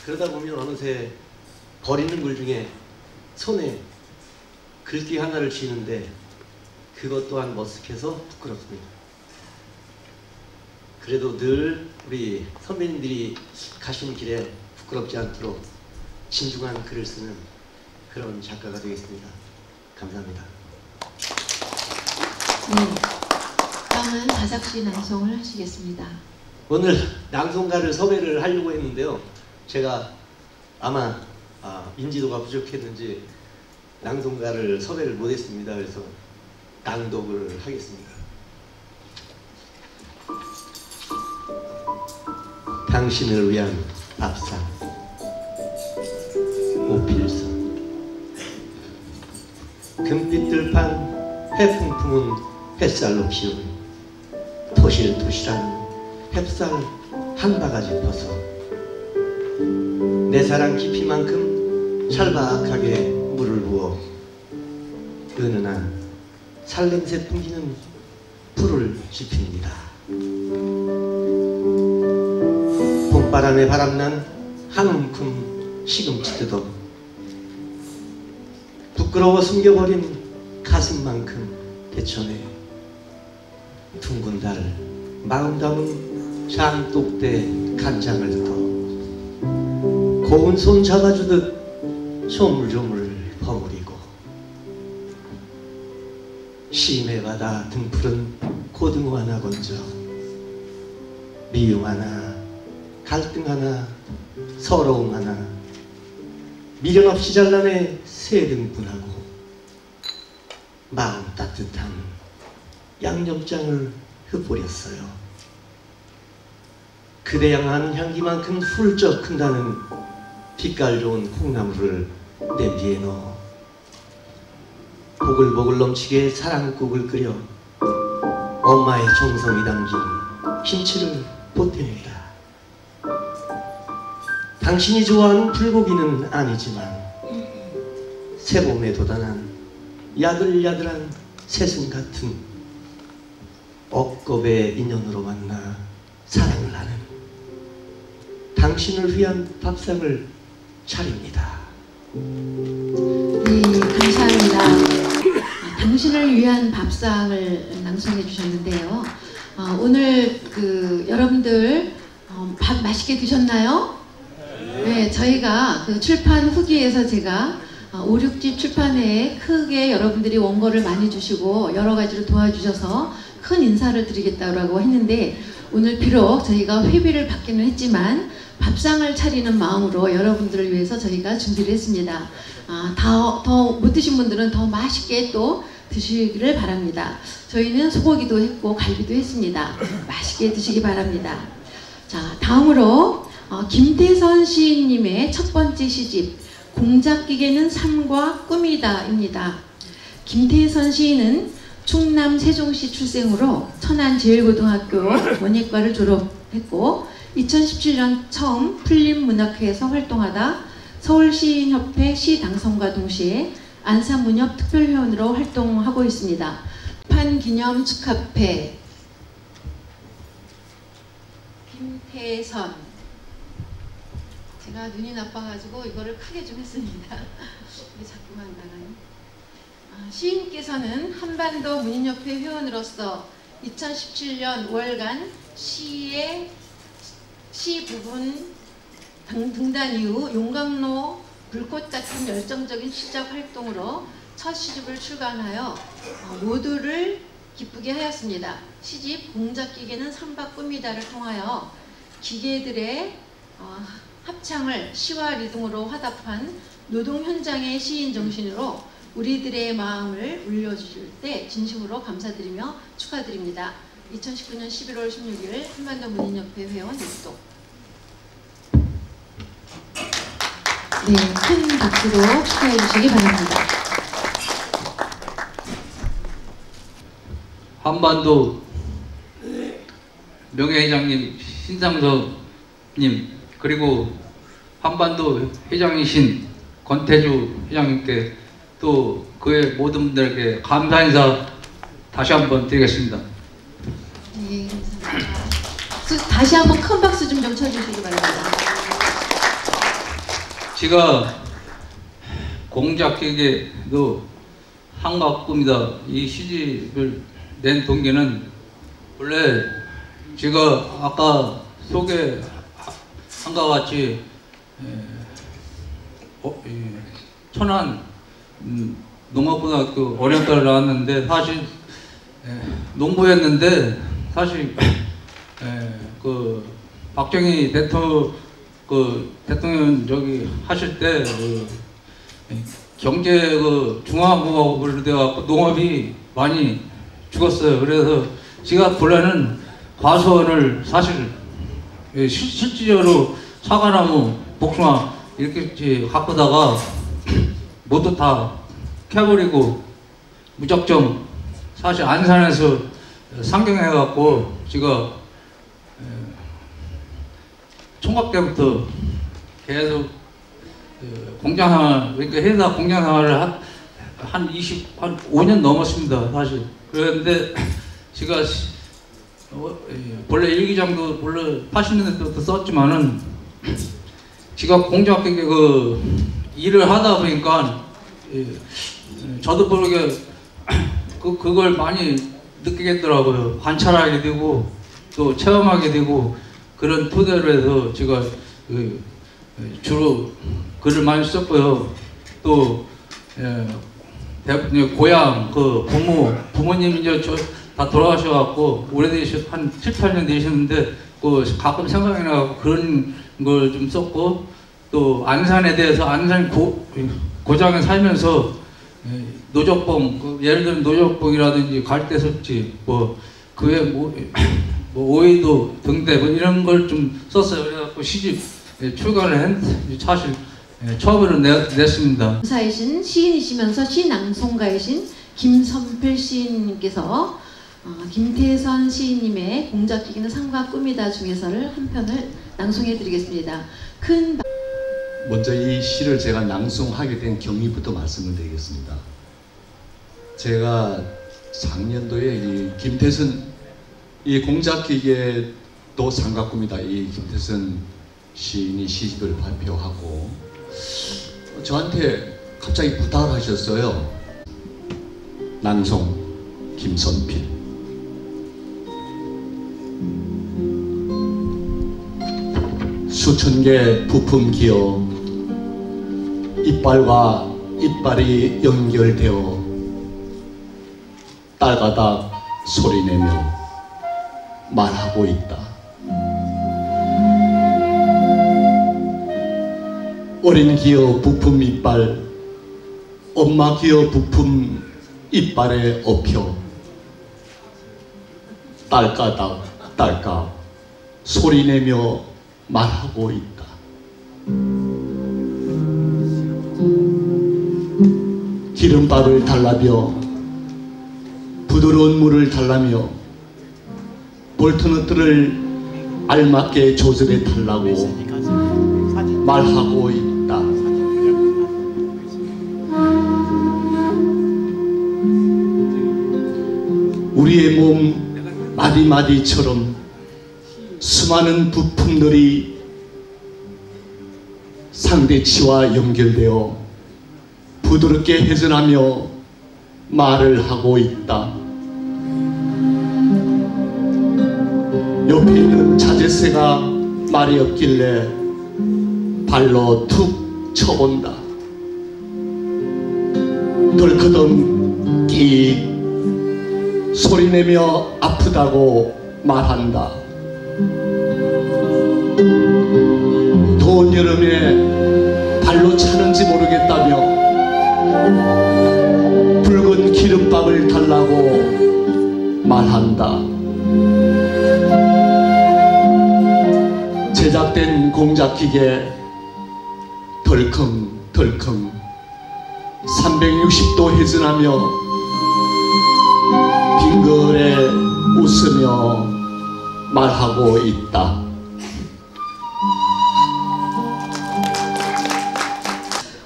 그러다 보면 어느새 버리는 글 중에 손에 글귀 하나를 쥐는데 그것 또한 머쓱해서 부끄럽습니다. 그래도 늘 우리 선배님들이 가시는 길에 부끄럽지 않도록 진중한 글을 쓰는 그런 작가가 되겠습니다. 감사합니다. 네, 다음은 다삭시 낭송을 하시겠습니다. 오늘 낭송가를 섭외를 하려고 했는데요. 제가 아마 인지도가 부족했는지 낭송가를 섭외를 못했습니다. 그래서 낭독을 하겠습니다. 당신을 위한 밥상 오필선. 금빛 들판 해풍 품은 햇살로 키운 토실토실한 햅쌀 한 바가지 퍼서 내 사랑 깊이만큼 찰박하게 물을 부어 은은한 살냄새 풍기는 불을 지핍니다. 봄바람에 바람난 한 움큼 시금치듯 부끄러워 숨겨버린 가슴만큼 대천에 둥근 달 마음 담은 장독대 간장을 더 고운 손 잡아주듯 조물조물 버무리고 심해 바다 등푸른 고등어 하나 건져 미움 하나 갈등 하나 서러움 하나 미련 없이 잘라내 세 등분하고 마음 따뜻한 양념장을 흩뿌렸어요. 그대 향한 향기만큼 훌쩍 큰다는 빛깔 좋은 콩나물을 냄비에 넣어 보글보글 넘치게 사랑국을 끓여 엄마의 정성이 담긴 김치를 보탭니다. 당신이 좋아하는 불고기는 아니지만 새봄에 돋아난 야들야들한 새순 같은 억겁의 인연으로 만나 사랑을 하는 당신을 위한 밥상을 차립니다. 네, 감사합니다. 당신을 위한 밥상을 낭송해 주셨는데요. 오늘 여러분들 밥 맛있게 드셨나요? 네, 저희가 출판 후기에서 제가 5, 6집 출판에 크게 여러분들이 원고를 많이 주시고 여러 가지로 도와주셔서 큰 인사를 드리겠다고 했는데 오늘 비록 저희가 회비를 받기는 했지만 밥상을 차리는 마음으로 여러분들을 위해서 저희가 준비를 했습니다. 더 못 드신 분들은 더 맛있게 또 드시기를 바랍니다. 저희는 소고기도 했고 갈비도 했습니다. 맛있게 드시기 바랍니다. 자, 다음으로 김태선 시인님의 첫 번째 시집 공작기계는 삶과 꿈이다입니다. 김태선 시인은 충남 세종시 출생으로 천안제일고등학교 원예과를 졸업했고 2017년 처음 풀림문학회에서 활동하다 서울시인협회 시당선과 동시에 안산문협 특별회원으로 활동하고 있습니다. 판기념 축하패 김태선, 제가 눈이 나빠가지고 이거를 크게 좀 했습니다. 이게 자꾸만 나가요. 시인께서는 한반도 문인협회 회원으로서 2017년 5월간 시 부분 등단 이후 용광로 불꽃 같은 열정적인 시작 활동으로 첫 시집을 출간하여 모두를 기쁘게 하였습니다. 시집 공작기계는 삶과 꿈이다를 통하여 기계들의 합창을 시와 리듬으로 화답한 노동 현장의 시인 정신으로 우리들의 마음을 울려주실 때 진심으로 감사드리며 축하드립니다. 2019년 11월 16일 한반도 문인협회 회원 입동. 네, 큰 박수로 축하해 주시기 바랍니다. 한반도 명예회장님, 신상섭님, 그리고 한반도 회장이신 권태주 회장님께 또 그의 모든 분들에게 감사 인사 다시 한번 드리겠습니다. 네, 감사합니다. 다시 한번 큰 박수 좀 쳐주시기 바랍니다. 제가 공작기계도 한가 꿈이다 이 시집을 낸 동기는 원래 제가 아까 소개한 것 같이 천안 농업고등학교 어렵다를 나왔는데 사실 농부였는데 사실 그 박정희 대통령 저기 하실 때 경제 중앙공업으로 돼갖고 농업이 많이 죽었어요. 그래서 제가 본래는 과수원을 사실 실질적으로 사과나무, 복숭아 이렇게 가꾸다가 모두 다 캐버리고 무작정 사실 안산에서 상경해갖고 제가 총각 때부터 계속 공장생활, 그러니까 회사 공장생활을 한 5년 넘었습니다, 사실. 그런데 제가 본래 일기장도 원래 80년대부터 썼지만은 제가 공작기계 일을 하다 보니까 저도 모르게 그걸 많이 느끼겠더라고요. 관찰하게 되고 또 체험하게 되고 그런 토대로 해서 제가 주로 글을 많이 썼고요. 또 고향 부모님이 이제 다 돌아가셔갖고 오래되셨 한 7, 8년 되셨는데 가끔 생각이 나고 그런 걸 좀 썼고 또 안산에 대해서 안산 고장에 살면서 노적봉 예를 들면 노적봉이라든지 갈대섭지 그외 오이도 등대 이런 걸 좀 썼어요. 그래갖고 시집 출간을 사실 처음으로 냈습니다. 감사이신 시인이시면서 시낭송가이신 김선필 시인님께서 김태선 시인님의 공작기계는 삶과 꿈이다 중에서를 한 편을 낭송해 드리겠습니다. 먼저 이 시를 제가 낭송하게 된 경위부터 말씀을 드리겠습니다. 제가 작년도에 이 김태선 이 공작기계도 삶과 꿈이다 이 김태선 시인이 시집을 발표하고 저한테 갑자기 부탁을 하셨어요. 낭송 김선필. 수천 개 부품 기어 이빨과 이빨이 연결되어 딸가닥 소리내며 말하고 있다. 어린 기어 부품 이빨, 엄마 기어 부품 이빨에 엎혀 딸까 소리내며 말하고 있다. 기름밥을 달라며 부드러운 물을 달라며 볼트너트를 알맞게 조절해 달라고 말하고 있다. 우리의 몸 마디마디처럼 수많은 부품들이 상대치와 연결되어 부드럽게 회전하며 말을 하고 있다. 옆에 있는 자제새가 말이 없길래 발로 툭 쳐본다. 덜커덩 끼 소리내며 아프다고 말한다. 더운 여름에 발로 차는지 모르겠다며 붉은 기름밥을 달라고 말한다. 제작된 공작기계 덜컹덜컹 360도 회전하며 빙글에 웃으며 말하고 있다.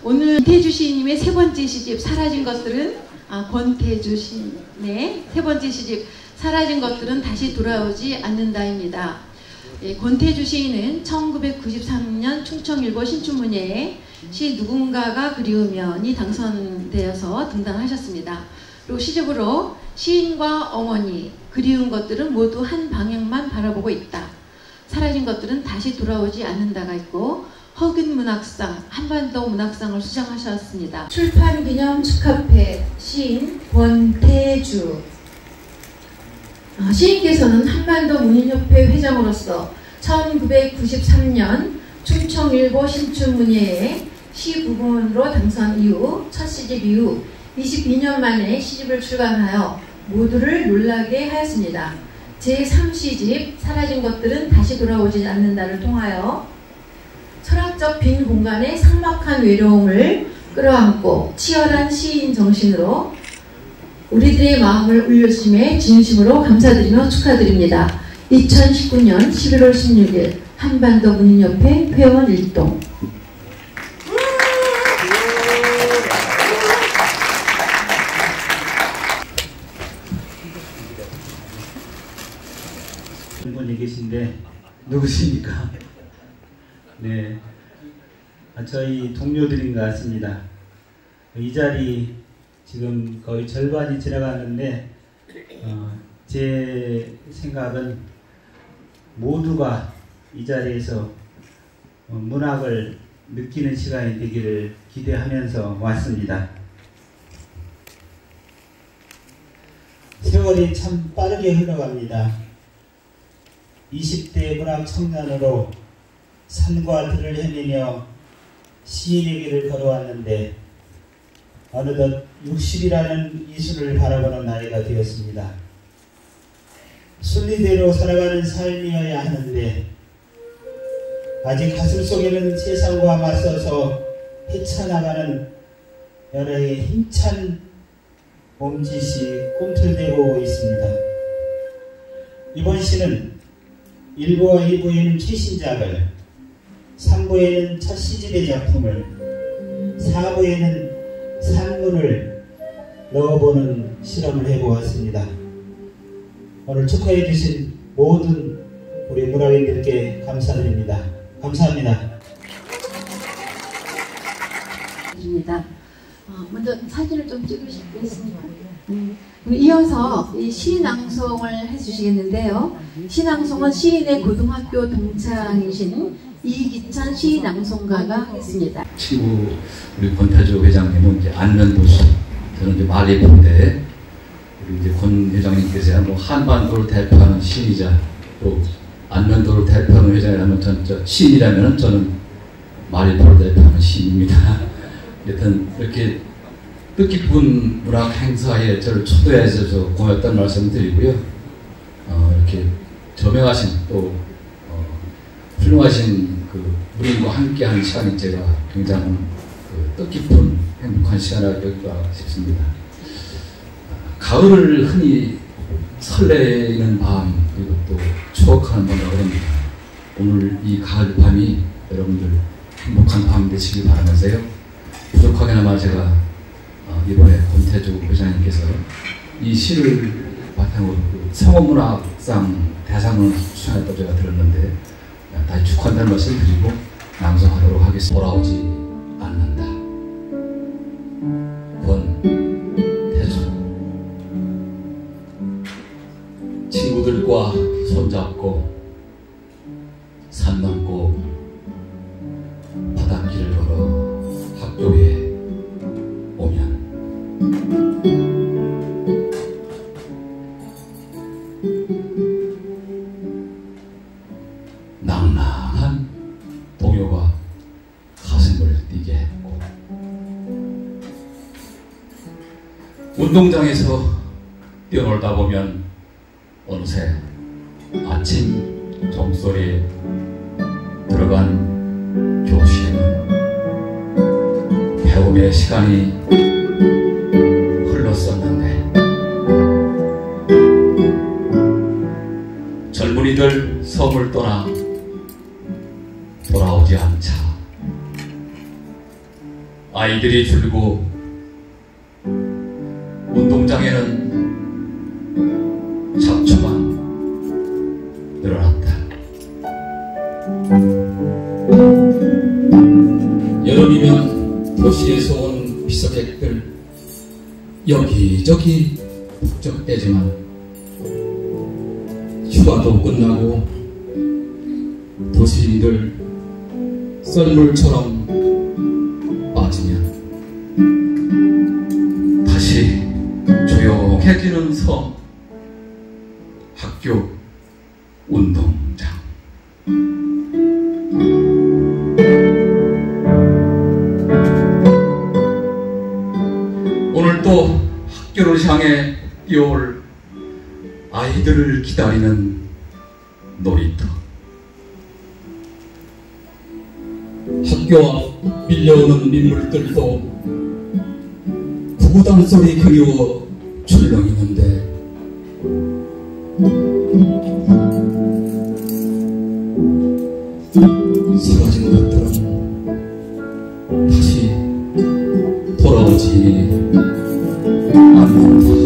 오늘 권태주 시인님의 세 번째 시집 사라진 것들은 권태주 시인의 세 번째 시집 사라진 것들은 다시 돌아오지 않는다입니다. 권태주 시인은 1993년 충청일보 신춘문예에 시 누군가가 그리우면이 당선되어서 등단하셨습니다. 그리고 시집으로 시인과 어머니, 그리운 것들은 모두 한 방향만 바라보고 있다. 사라진 것들은 다시 돌아오지 않는다가 있고 허균 문학상, 한반도 문학상을 수상하셨습니다. 출판기념 축하패 시인 권태주. 시인께서는 한반도 문인협회 회장으로서 1993년 충청일보 신춘문예에 시 부문으로 당선 이후 첫 시집 이후 22년 만에 시집을 출간하여 모두를 놀라게 하였습니다. 제3시집 사라진 것들은 다시 돌아오지 않는다를 통하여 철학적 빈 공간의 삭막한 외로움을 끌어안고 치열한 시인 정신으로 우리들의 마음을 울려주심에 진심으로 감사드리며 축하드립니다. 2019년 11월 16일 한반도 문인협회 회원 일동. 분이 계신데 누구십니까? 네, 저희 동료들인 것 같습니다. 이 자리 지금 거의 절반이 지나갔는데 제 생각은 모두가 이 자리에서 문학을 느끼는 시간이 되기를 기대하면서 왔습니다. 세월이 참 빠르게 흘러갑니다. 20대 문학 청년으로 산과 들을 헤매며 시인의 길을 걸어왔는데 어느덧 60이라는 이수를 바라보는 나이가 되었습니다. 순리대로 살아가는 삶이어야 하는데 아직 가슴속에는 세상과 맞서서 헤쳐나가는 여러의 힘찬 몸짓이 꿈틀대고 있습니다. 이번 시는 1부와 2부에는 최신작을, 3부에는 첫 시집의 작품을, 4부에는 산문을 넣어보는 실험을 해보았습니다. 오늘 축하해 주신 모든 우리 문학인들께 감사드립니다. 감사합니다. 먼저 사진을 좀 찍으시겠습니까? 이어서 이 시낭송을 해주시겠는데요. 시낭송은 시인의 고등학교 동창이신 이기찬 시낭송가가 했습니다. 친구 우리 권태주 회장님은 이제 안면도시, 저는 이제 말리포인데 우리 이제 권 회장님께서 뭐 한반도를 대표하는 시인이자 또 안면도를 대표하는 회장이라면 전 시인이라면 저는 말리포를 대표하는 시인입니다. 여튼 이렇게 뜻깊은 문학 행사에 저를 초대해서 고맙다는 말씀을 드리고요. 이렇게 저명하신 또 훌륭하신 그 우리과 함께하는 시간이 제가 굉장히 뜻깊은 행복한 시간이었다 싶습니다. 가을을 흔히 설레는 밤 그리고 또 추억하는 밤이라고 합니다. 오늘 이 가을 밤이 여러분들 행복한 밤 되시길 바라면서요. 부족하게나마 제가 이번에 권태주 회장님께서 이 시를 바탕으로 성어문학상 대상을 수상했다고 제가 들었는데 다시 축하한다는 말씀 드리고 낭송하도록 하겠습니다. 돌아오지 않는다. 권태주. 친구들과 손잡고 산 넘고 바닷길을 걸어 학교에 오면 낭낭한 동요가 가슴을 뛰게 했고 운동장에서 뛰어놀다 보면 어느새 아침 종소리에 들어간 교실에는 배움의 시간이 흘렀었는데 젊은이들 섬을 떠나 돌아오지 않자 아이들이 줄고 운동장에는 잡초만 늘어났다. 여름이면 도시에서 온 비서객들 여기저기 북적대지만 휴가도 끝나고 도시인들 썰물처럼 빠지면 다시 조용해지는 섬 학교 운동장. 오늘 또 학교를 향해 뛰어올 아이들을 기다리는 놀이터. 학교 앞 밀려오는 민물들도 구구단 소리 그리워 출렁이는데 사라진 것들은 다시 돌아오지 않는다.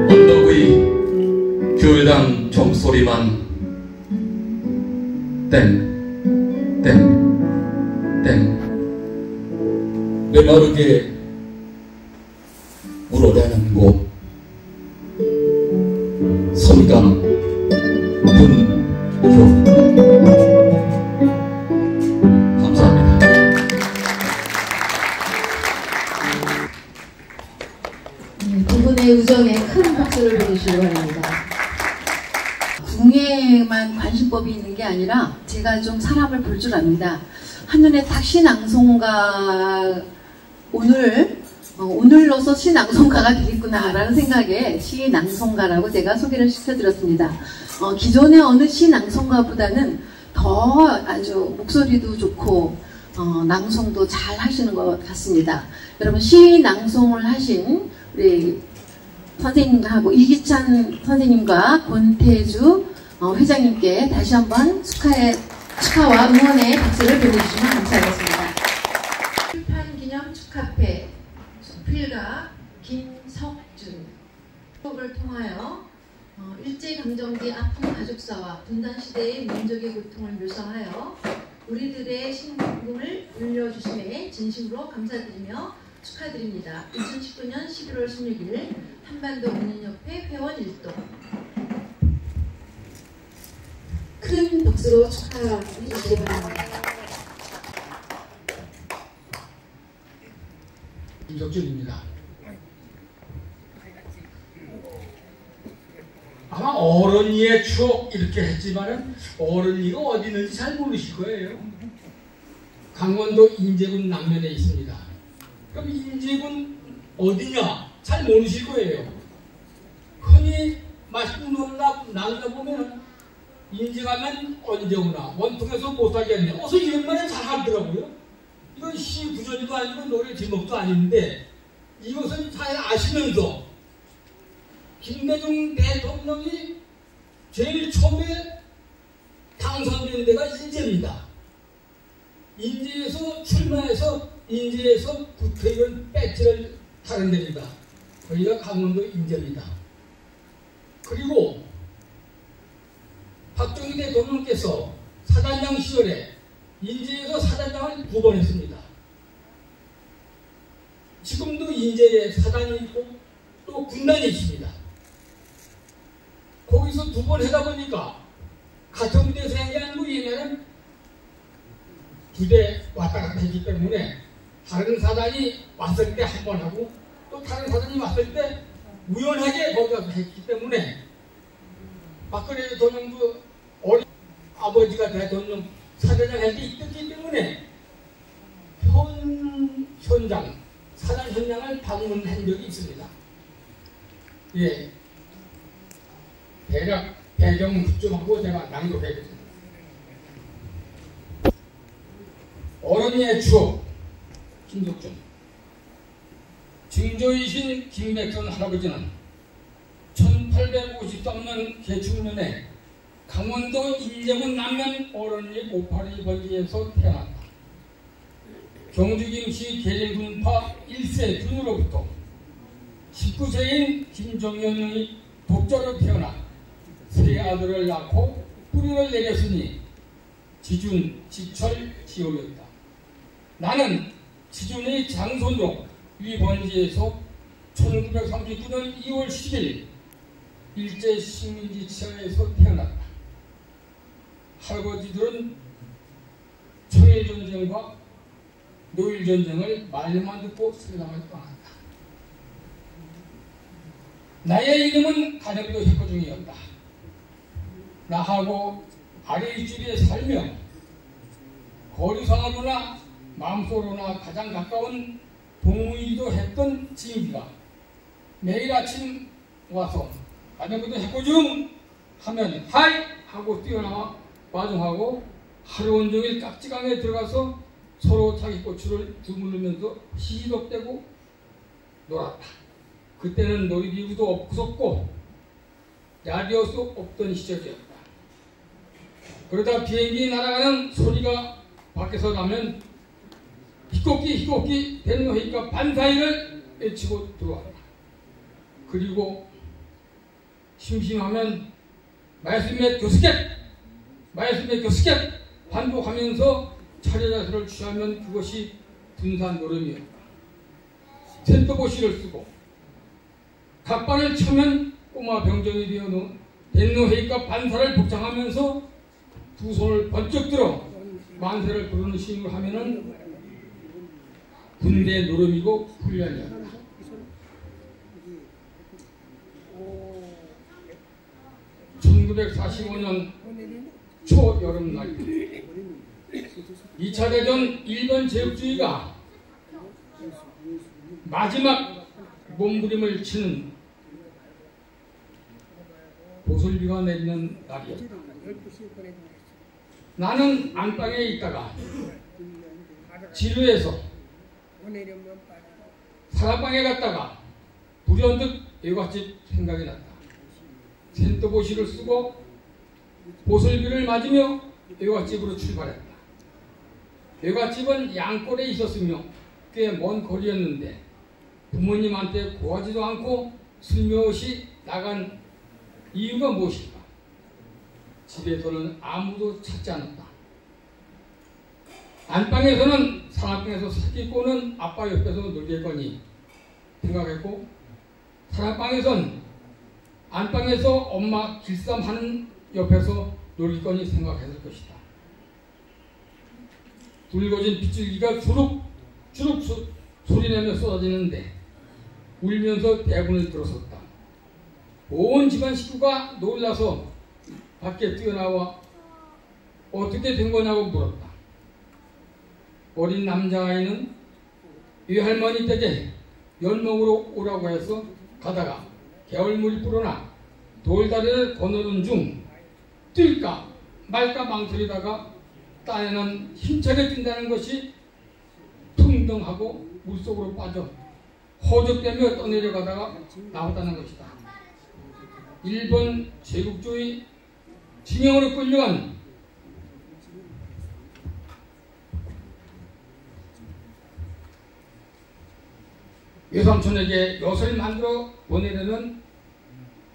언덕 위 교회당 종소리만 땡, 땡, 땡 메마르게 우러대는 곳 섬강 분효. 감사합니다. 두 분의 우정에 큰 박수를 보내주시기 바랍니다. 궁예만 관심법이 있는 게 아니라 제가 좀 사람을 볼 줄 압니다. 한눈에 딱 시낭송가 오늘로서 시낭송가가 되겠구나라는 생각에 시낭송가라고 제가 소개를 시켜드렸습니다. 기존의 어느 시낭송가보다는 더 아주 목소리도 좋고 낭송도 잘 하시는 것 같습니다. 여러분 시낭송을 하신 우리 선생님하고 이기찬 선생님과 권태주 회장님께 다시 한번 축하와 응원의 박수를 보내주시면 감사하겠습니다. 출판기념 축하패 수필가 김석준 수업을 통하여 일제강점기 아픈 가족사와 분단시대의 민족의 고통을 묘사하여 우리들의 신분을 울려주심에 진심으로 감사드리며 축하드립니다. 2019년 11월 16일 한반도 문인협회 회원 1동. 큰 박수로 축하해 주시기 바랍니다. 김석준입니다. 아마 어른이의 추억 이렇게 했지만은 어른이가 어디 있는지 잘 모르실 거예요. 강원도 인제군 남면에 있습니다. 그럼 인제군 어디냐? 잘 모르실 거예요. 흔히 말씀 나누다 보면 인제 가면 언제 오나 원통에서 못하겠네. 어서 이런 말을 잘 하더라고요. 이건 시 구절도 아니고 노래 제목도 아닌데 이것을 잘 아시면서 김대중 대통령이 제일 처음에 당선된 데가 인제입니다. 인제에서 출마해서 인제에서 국회의원 배지를 다른 데입니다. 거기가 강원도 인제입니다. 그리고 박정희 대통령께서 사단장 시절에 인제에서 사단장을 2번 했습니다. 지금도 인제에 사단이 있고 또 군단이 있습니다. 거기서 2번 하다 보니까 같은 부대에서 한 게 아니고 얘네는 부대 왔다 갔다 했기 때문에 다른 사단이 왔을 때 한 번 하고 또 다른 사단이 왔을 때 우연하게 거기 가서 했기 때문에 박근혜 대통령도 아버지가 대통령 사단장 할 때 있었기 때문에 현장 사단 현장을 방문한 적이 있습니다. 예, 대략 배경 좀 하고 제가 낭독하겠습니다. 어른이의 추억 김덕준. 증조이신 김백선 할아버지는 1853년 개축년에 강원도 인제군 남면 어른리 582번지에서 태어났다. 경주김씨 계림군파 1세 준으로부터 19세인 김정현의 독자로 태어나 세 아들을 낳고 뿌리를 내렸으니 지준, 지철, 지호였다. 나는 지준의 장손으로 위 번지에서 1939년 2월 10일 일제 식민지 치하에서 태어났다. 할아버지들은 청일전쟁과 노일전쟁을 말만 듣고 세상을 떠났다. 나의 이름은 가정도 혁거중이었다. 나하고 아래집에 살며 거리상으로나 마음속으로나 가장 가까운 동무이기도 했던 지인기가 매일 아침 와서 가정도 혁거중 하면 하이! 하고 뛰어나와 마중하고 하루 온종일 깍지강에 들어가서 서로 자기 고추를 주물르면서 시시덕대고 놀았다. 그때는 놀이기구도 없었고 라디오도 없던 시절이었다. 그러다 비행기 날아가는 소리가 밖에서 나면 희곡기 희곡기 대노회의가 반사이를 외치고 들어왔다. 그리고 심심하면 말씀에 교수객 반복하면서 차례자세를 취하면 그것이 분산 노름이었다. 센터보시를 쓰고 갑반을 차면 꼬마 병정이 되어 대노회의가 반사를 복장하면서 두 손을 번쩍 들어 만세를 부르는 시임을 하면은 군대 노름이고 훈련이었다. (1945년) 초여름날 2차 대전 일본 제국주의가 마지막 몸부림을 치는 보슬비가 내리는 날이었다. 나는 안방에 있다가 지루해서 사랑방에 갔다가 불현듯 외갓집 생각이 났다. 센터보시를 쓰고 보슬비를 맞으며 외갓집으로 출발했다. 외갓집은 양골에 있었으며 꽤 먼 거리였는데 부모님한테 구하지도 않고 슬며시 나간 이유가 무엇일까? 집에서는 아무도 찾지 않았다. 안방에서는 사랑방에서 사기꾼은 아빠 옆에서 놀겠거니 생각했고, 사랑방에선 안방에서 엄마 길쌈하는 옆에서 놀겠거니 생각했을 것이다. 붉어진 빗줄기가 주룩주룩 소리내며 쏟아지는데 울면서 대문을 들어섰다. 온 집안 식구가 놀라서 밖에 뛰어나와 어떻게 된 거냐고 물었다. 어린 남자아이는 외할머니 댁에 열 먹으러 오라고 해서 가다가 개울물이 불어나 돌다리를 건너는 중 뛸까 말까 망설이다가 딴에는 힘차게 뛴다는 것이 퉁덩하고 물속으로 빠져 허접대며 떠내려가다가 나왔다는 것이다. 일본 제국주의 징용으로 끌려간 외삼촌에게 엿을 만들어 보내려는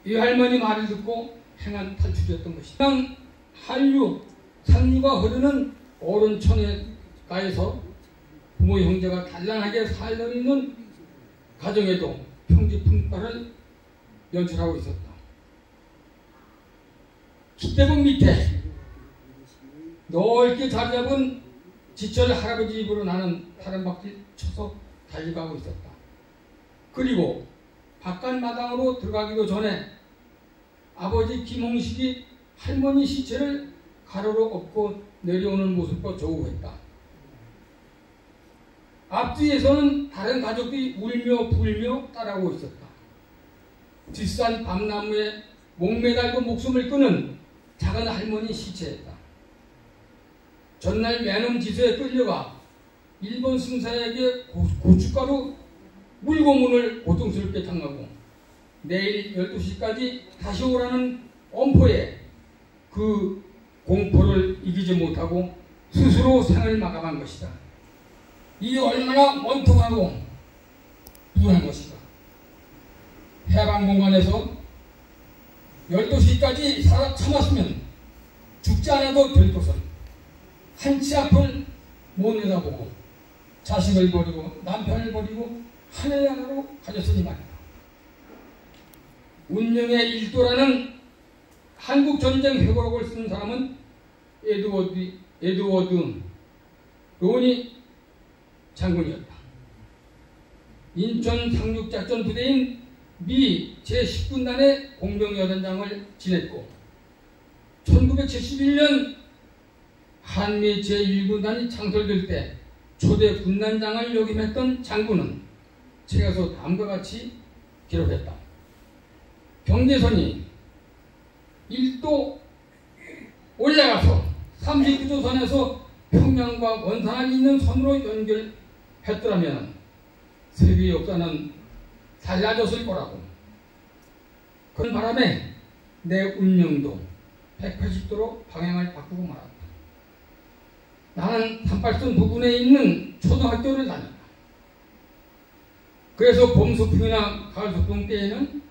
외할머니 말을 듣고 행한 탈출이었던 것이다. 한류, 상류가 흐르는 어른촌에가에서 부모 형제가 단란하게 살던 있는 가정에도 평지풍파를 연출하고 있었다. 기대봉 밑에 넓게 자리 잡은 지철 할아버지 집으로 나는 다른 바퀴 쳐서 달려가고 있었다. 그리고 바깥 마당으로 들어가기도 전에 아버지 김홍식이 할머니 시체를 가로로 엎고 내려오는 모습과 조우했다. 앞뒤에서는 다른 가족들이 울며 불며 따라오고 있었다. 뒷산 밤나무에 목매달고 목숨을 끊은 작은 할머니 시체였다. 전날 외놈 지수에 끌려가 일본 승사에게 고춧가루 물고문을 고통스럽게 당하고 내일 12시까지 다시 오라는 엄포에 그 공포를 이기지 못하고 스스로 생을 마감한 것이다. 이 얼마나 원통하고 불안한 것인가. 해방공간에서 12시까지 살아 참았으면 죽지 않아도 될 것을 한치 앞을 못 내다보고 자식을 버리고 남편을 버리고 하늘 나라로 가졌으니 말이다. 운명의 일도라는 한국전쟁 회고록을 쓴 사람은 에드워드 로니 장군이었다. 인천 상륙작전 부대인 미 제10군단의 공병여단장을 지냈고 1971년 한미 제1군단이 창설될 때 초대 군단장을 역임했던 장군은 책에서 다음과 같이 기록했다. 경계선이 1도 올라가서 39도 선에서 평양과 원산을 잇는 선으로 연결했더라면 세계 역사는 달라졌을 거라고. 그런 바람에 내 운명도 180도로 방향을 바꾸고 말았다. 나는 38선 부근에 있는 초등학교를 다녔다. 그래서 봄 소풍이나 가을 소풍 때에는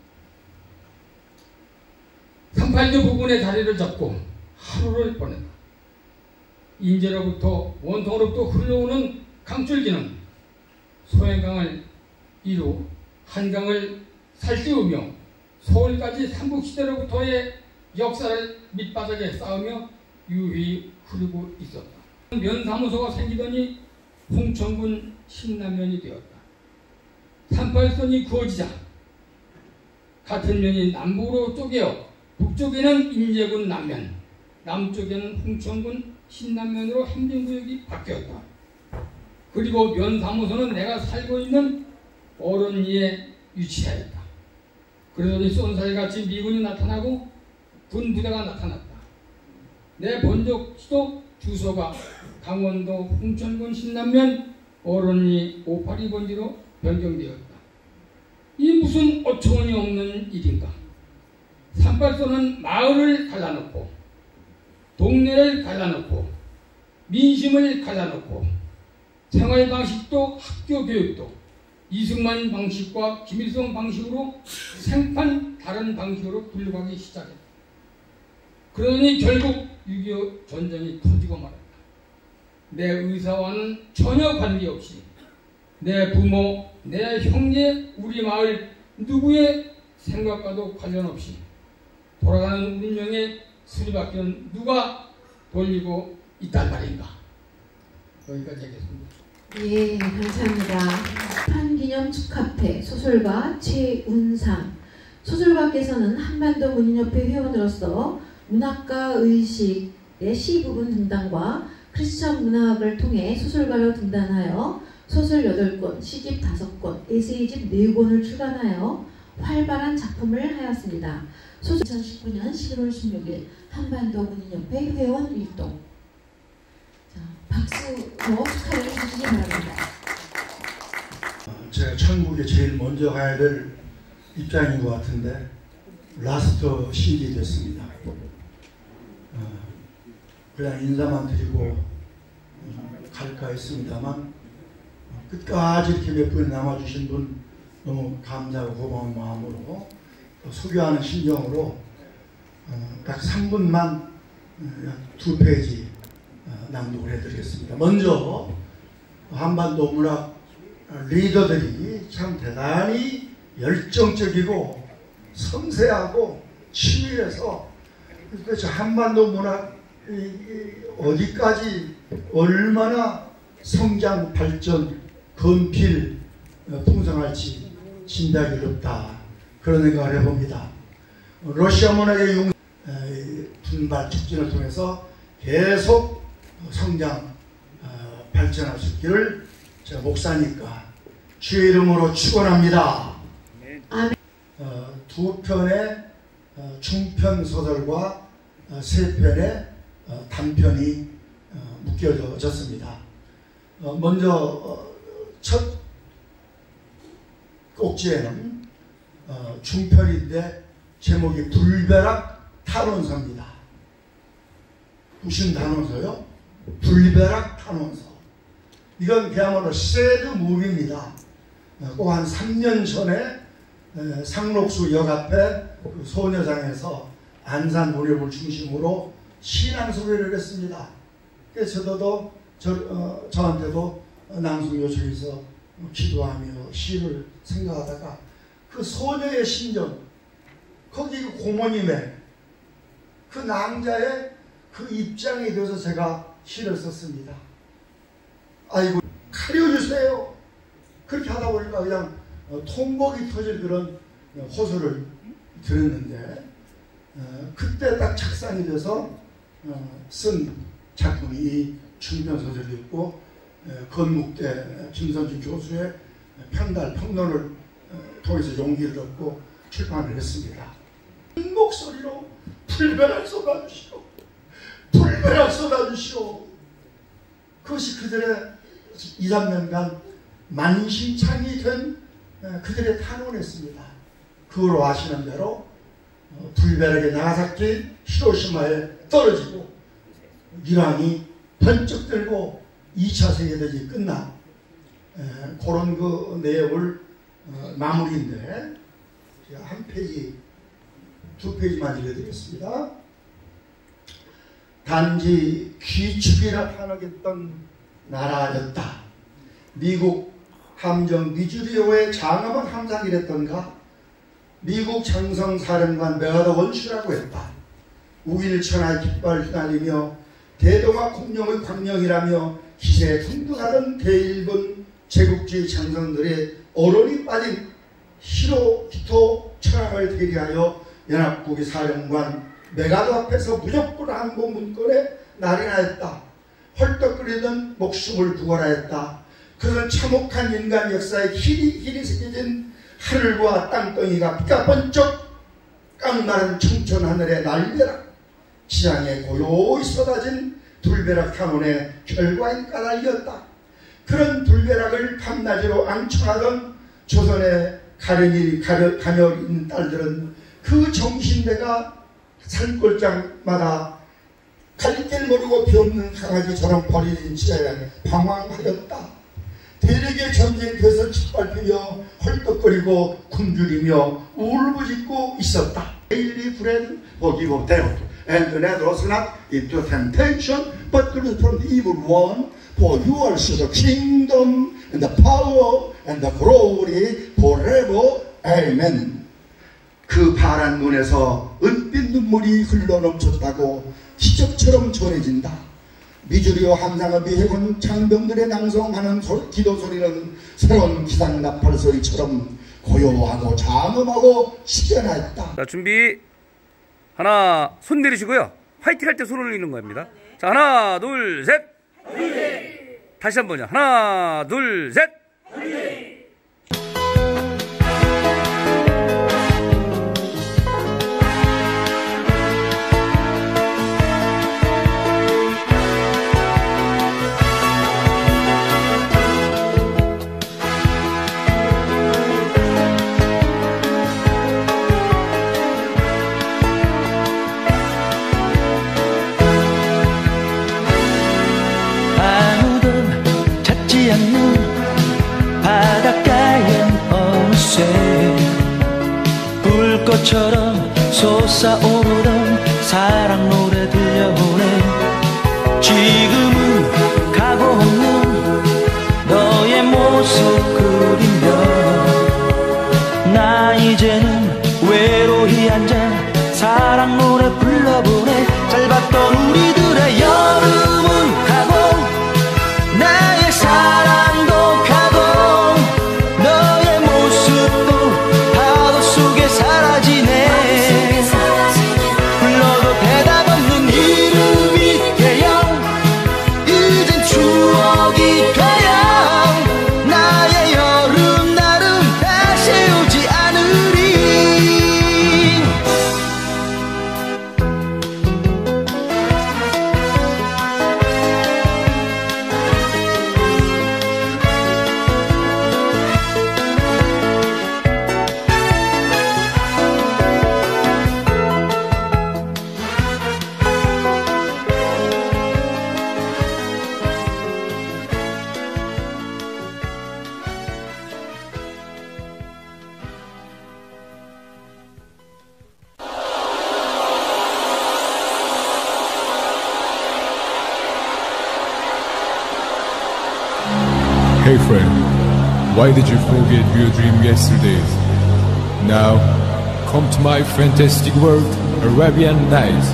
38교 부근에 자리를 잡고 하루를 보낸다. 인제로부터 원통으로부터 흘러오는 강줄기는 소행강을 이루 한강을 살찌우며 서울까지 삼국시대로부터의 역사를 밑바닥에 쌓으며 유유히 흐르고 있었다. 면사무소가 생기더니 홍천군 신남면이 되었다. 38선이 구워지자 같은 면이 남북으로 쪼개어 북쪽에는 인제군 남면, 남쪽에는 홍천군 신남면으로 행정구역이 바뀌었다. 그리고 면사무소는 내가 살고 있는 어른리에 위치하였다. 그러더니 쏜살같이 미군이 나타나고 군부대가 나타났다. 내 본적지도 주소가 강원도 홍천군 신남면 어른리 582번지로 변경되었다. 이 무슨 어처구니 없는 일인가. 38선은 마을을 갈라놓고 동네를 갈라놓고 민심을 갈라놓고 생활방식도 학교교육도 이승만 방식과 김일성 방식으로 생판 다른 방식으로 분류하기 시작했다. 그러니 결국 6.25 전쟁이 터지고 말았다. 내 의사와는 전혀 관계없이 내 부모, 내 형제, 우리 마을 누구의 생각과도 관련 없이 돌아가는 운명의 수리밖에는 누가 돌리고 있단 말인가. 여기까지 하겠습니다. 예, 감사합니다. 판기념 축하패 소설가 최운상. 소설가께서는 한반도 문인협회 회원으로서 문학과 의식의 시 부분 등단과 크리스천 문학을 통해 소설가로 등단하여 소설 8권, 시집 5권, 에세이집 4권을 출간하여 활발한 작품을 하였습니다. 2019년 11월 16일 한반도 문인협회 회원 일동. 자, 박수로 축하를 해주시기 바랍니다. 제가 천국에 제일 먼저 가야 될 입장인 것 같은데 라스트 시기 됐습니다. 그냥 인사만 드리고 갈까 했습니다만 끝까지 이렇게 몇 분 남아주신 분 너무 감사하고 고마운 마음으로 소개하는 심정으로 딱 3분만 2페이지 낭독을 해드리겠습니다. 먼저 한반도 문학 리더들이 참 대단히 열정적이고 섬세하고 치밀해서 그래서 한반도 문학 어디까지 얼마나 성장, 발전, 건필, 풍성할지 진단이 어렵다 그런 생각을 해봅니다. 러시아 문학의 분발 촉진을 통해서 계속 성장, 발전할 수 있기를 제가 목사니까 주의 이름으로 축원합니다. 2편의 중편 소설과 3편의 단편이 묶여졌습니다. 먼저 첫 꼭지에는 중편인데 제목이 불벼락 탄원서입니다. 무슨 단원서요? 불벼락 탄원서. 이건 그야말로 새드 무비입니다. 꼭 한 3년 전에 상록수 역 앞에 그 소녀장에서 안산 무렵을 중심으로 신앙 소개를 했습니다. 그래서 저한테도 낭송 요청해서 기도하며 시를 생각하다가 그 소녀의 심정, 거기 그 고모님의 그 낭자의 그 입장에 대해서 제가 시를 썼습니다. 아이고 가려주세요. 그렇게 하다 보니까 그냥 통곡이 터질 그런 호소를 들었는데 그때 딱 착상이 돼서 쓴 작품이 이 중편소설이었고 건국대 김선진 교수의 편달 평론을 통해서 용기를 얻고 출판을 했습니다. 큰 목소리로 불벼락 쏟아주시오. 불벼락 쏟아주시오. 그것이 그들의 2, 3년간 만신창이 된 그들의 탄원이었습니다. 그걸 아시는 대로 불벼락의 나가사키 히로시마에 떨어지고 이란이 번쩍 들고 2차 세계대전이 끝난 그런 그 내용을 마무리인데 제가 한 페이지, 2페이지만 읽어드리겠습니다. 단지 귀축이라 탄핵했던 나라였다. 미국 함정 미주리오의 장엄한 함상이랬던가. 미국 장성사령관 메가더 원슈라고 했다. 우일천하의 깃발 휘날리며 대동아 공룡의 광명이라며 기세에 등등하던 대일본 제국주의 장성들의 어론이 빠진 히로히토 천황을 대리하여 연합국의 사령관 메가더 앞에서 무조건 항공 문건에 날인하였다. 헐떡거리던 목숨을 구걸하였다. 그런 참혹한 인간 역사에 희리 새겨진 하늘과 땅덩이가 피가 번쩍 깡마른 청천 하늘의 날벼락 지향에 고요히 쏟아진 불벼락 탄원의 결과인 까닭이었다. 그런 불벼락을 밤낮으로 앙청하던 조선의 가녀린 딸들은 그 정신대가 산골장마다 갈 길 모르고 비없는 강아지처럼 버려진 지하에 방황하였다. 대륙의 전쟁터에서 짓밟히며 헐떡거리고 굶주리며 울부짖고 있었다. Daily bread forgive of death, and let us not into temptation, but deliver from the evil one. For yours is the kingdom, and the power, and the glory forever. Amen. 그 파란 눈에서 은빛 눈물이 흘러넘쳤다고 기적처럼 전해진다. 미주리오 함상을 비해본 장병들의 낭송하는 기도 소리는 새로운 기상 나팔 소리처럼 고요하고 장엄하고 시원하였다. 자, 준비. 하나, 손 내리시고요. 화이팅 할 때 손 올리는 겁니다. 자, 하나, 둘, 셋. 다시 한번요. 하나, 둘, 셋. 아무도 찾지 않는 바닷가엔 어느새 불꽃처럼 솟아오르던 사랑 노래 들려오네. 지금은 가고 없는 너의 모습 그리며 나 이제는 외로이 앉아 사랑 노래 불러보네. 짧았던 우리들의 여름은 가고 나의 사랑도 가고 너의 모습도 파도 속에 사라지네. 불러도 대답 없는 이름이 되어 이젠 추억이 되어 나의 여름날은 다시 오지 않으리. Hey friend, why did you forget your dream yesterday? Now, come to my fantastic world, Arabian Nights.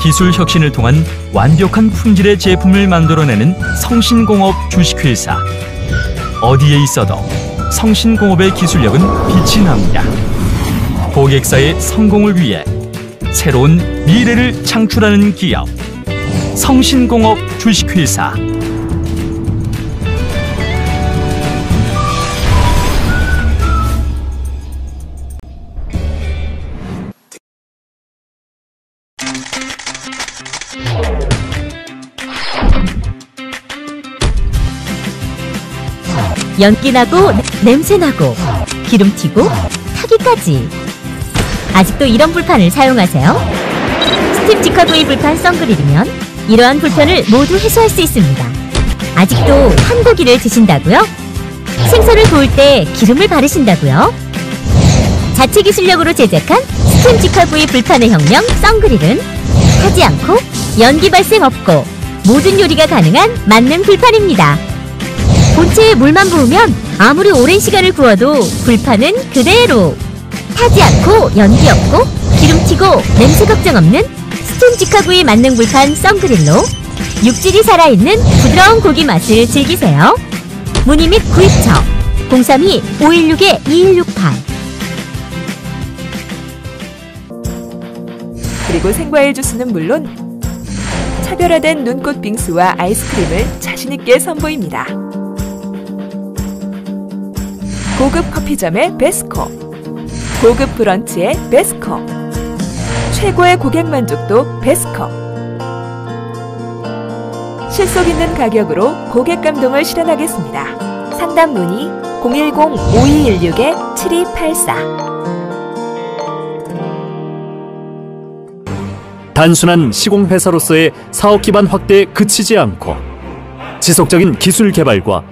기술 혁신을 통한 완벽한 품질의 제품을 만들어내는 성신공업 주식회사. 어디에 있어도 성신공업의 기술력은 빛이 납니다. 고객사의 성공을 위해 새로운 미래를 창출하는 기업. 성신공업 주식회사. 연기나고 냄새나고 기름튀고 타기까지. 아직도 이런 불판을 사용하세요? 스팀 직화구이 불판 썬그릴이면 이러한 불편을 모두 해소할 수 있습니다. 아직도 탄 고기를 드신다고요? 생선을 구울 때 기름을 바르신다고요? 자체 기술력으로 제작한 스팀 직화구이 불판의 혁명 썬그릴은 타지 않고 연기 발생 없고 모든 요리가 가능한 만능 불판입니다. 본체에 물만 부으면 아무리 오랜 시간을 구워도 불판은 그대로 타지 않고 연기 없고 기름 튀고 냄새 걱정 없는 스팀 직화구이 만능 불판 썬그릴로 육질이 살아있는 부드러운 고기 맛을 즐기세요. 문의 및 구입처 032-516-2168. 그리고 생과일 주스는 물론 차별화된 눈꽃 빙수와 아이스크림을 자신있게 선보입니다. 고급 커피점의 베스코, 고급 브런치의 베스코, 최고의 고객 만족도 베스코. 실속 있는 가격으로 고객 감동을 실현하겠습니다. 상담 문의 010-5216-7284. 단순한 시공회사로서의 사업 기반 확대에 그치지 않고 지속적인 기술 개발과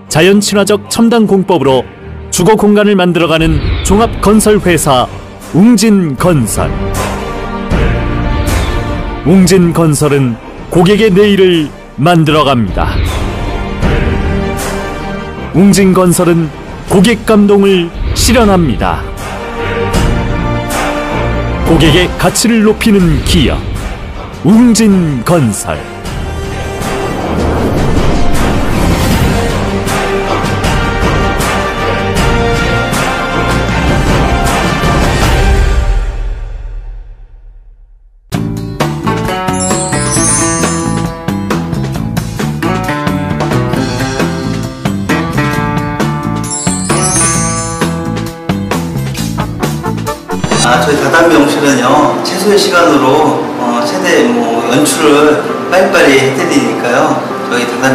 자연 친화적 첨단 공법으로 주거 공간을 만들어가는 종합 건설 회사 웅진건설. 웅진건설은 고객의 내일을 만들어갑니다. 웅진건설은 고객 감동을 실현합니다. 고객의 가치를 높이는 기업 웅진건설. 저희 다단미용실은요 최소의 시간으로 최대 연출을 빨리빨리 해드리니까요 저희 다단미용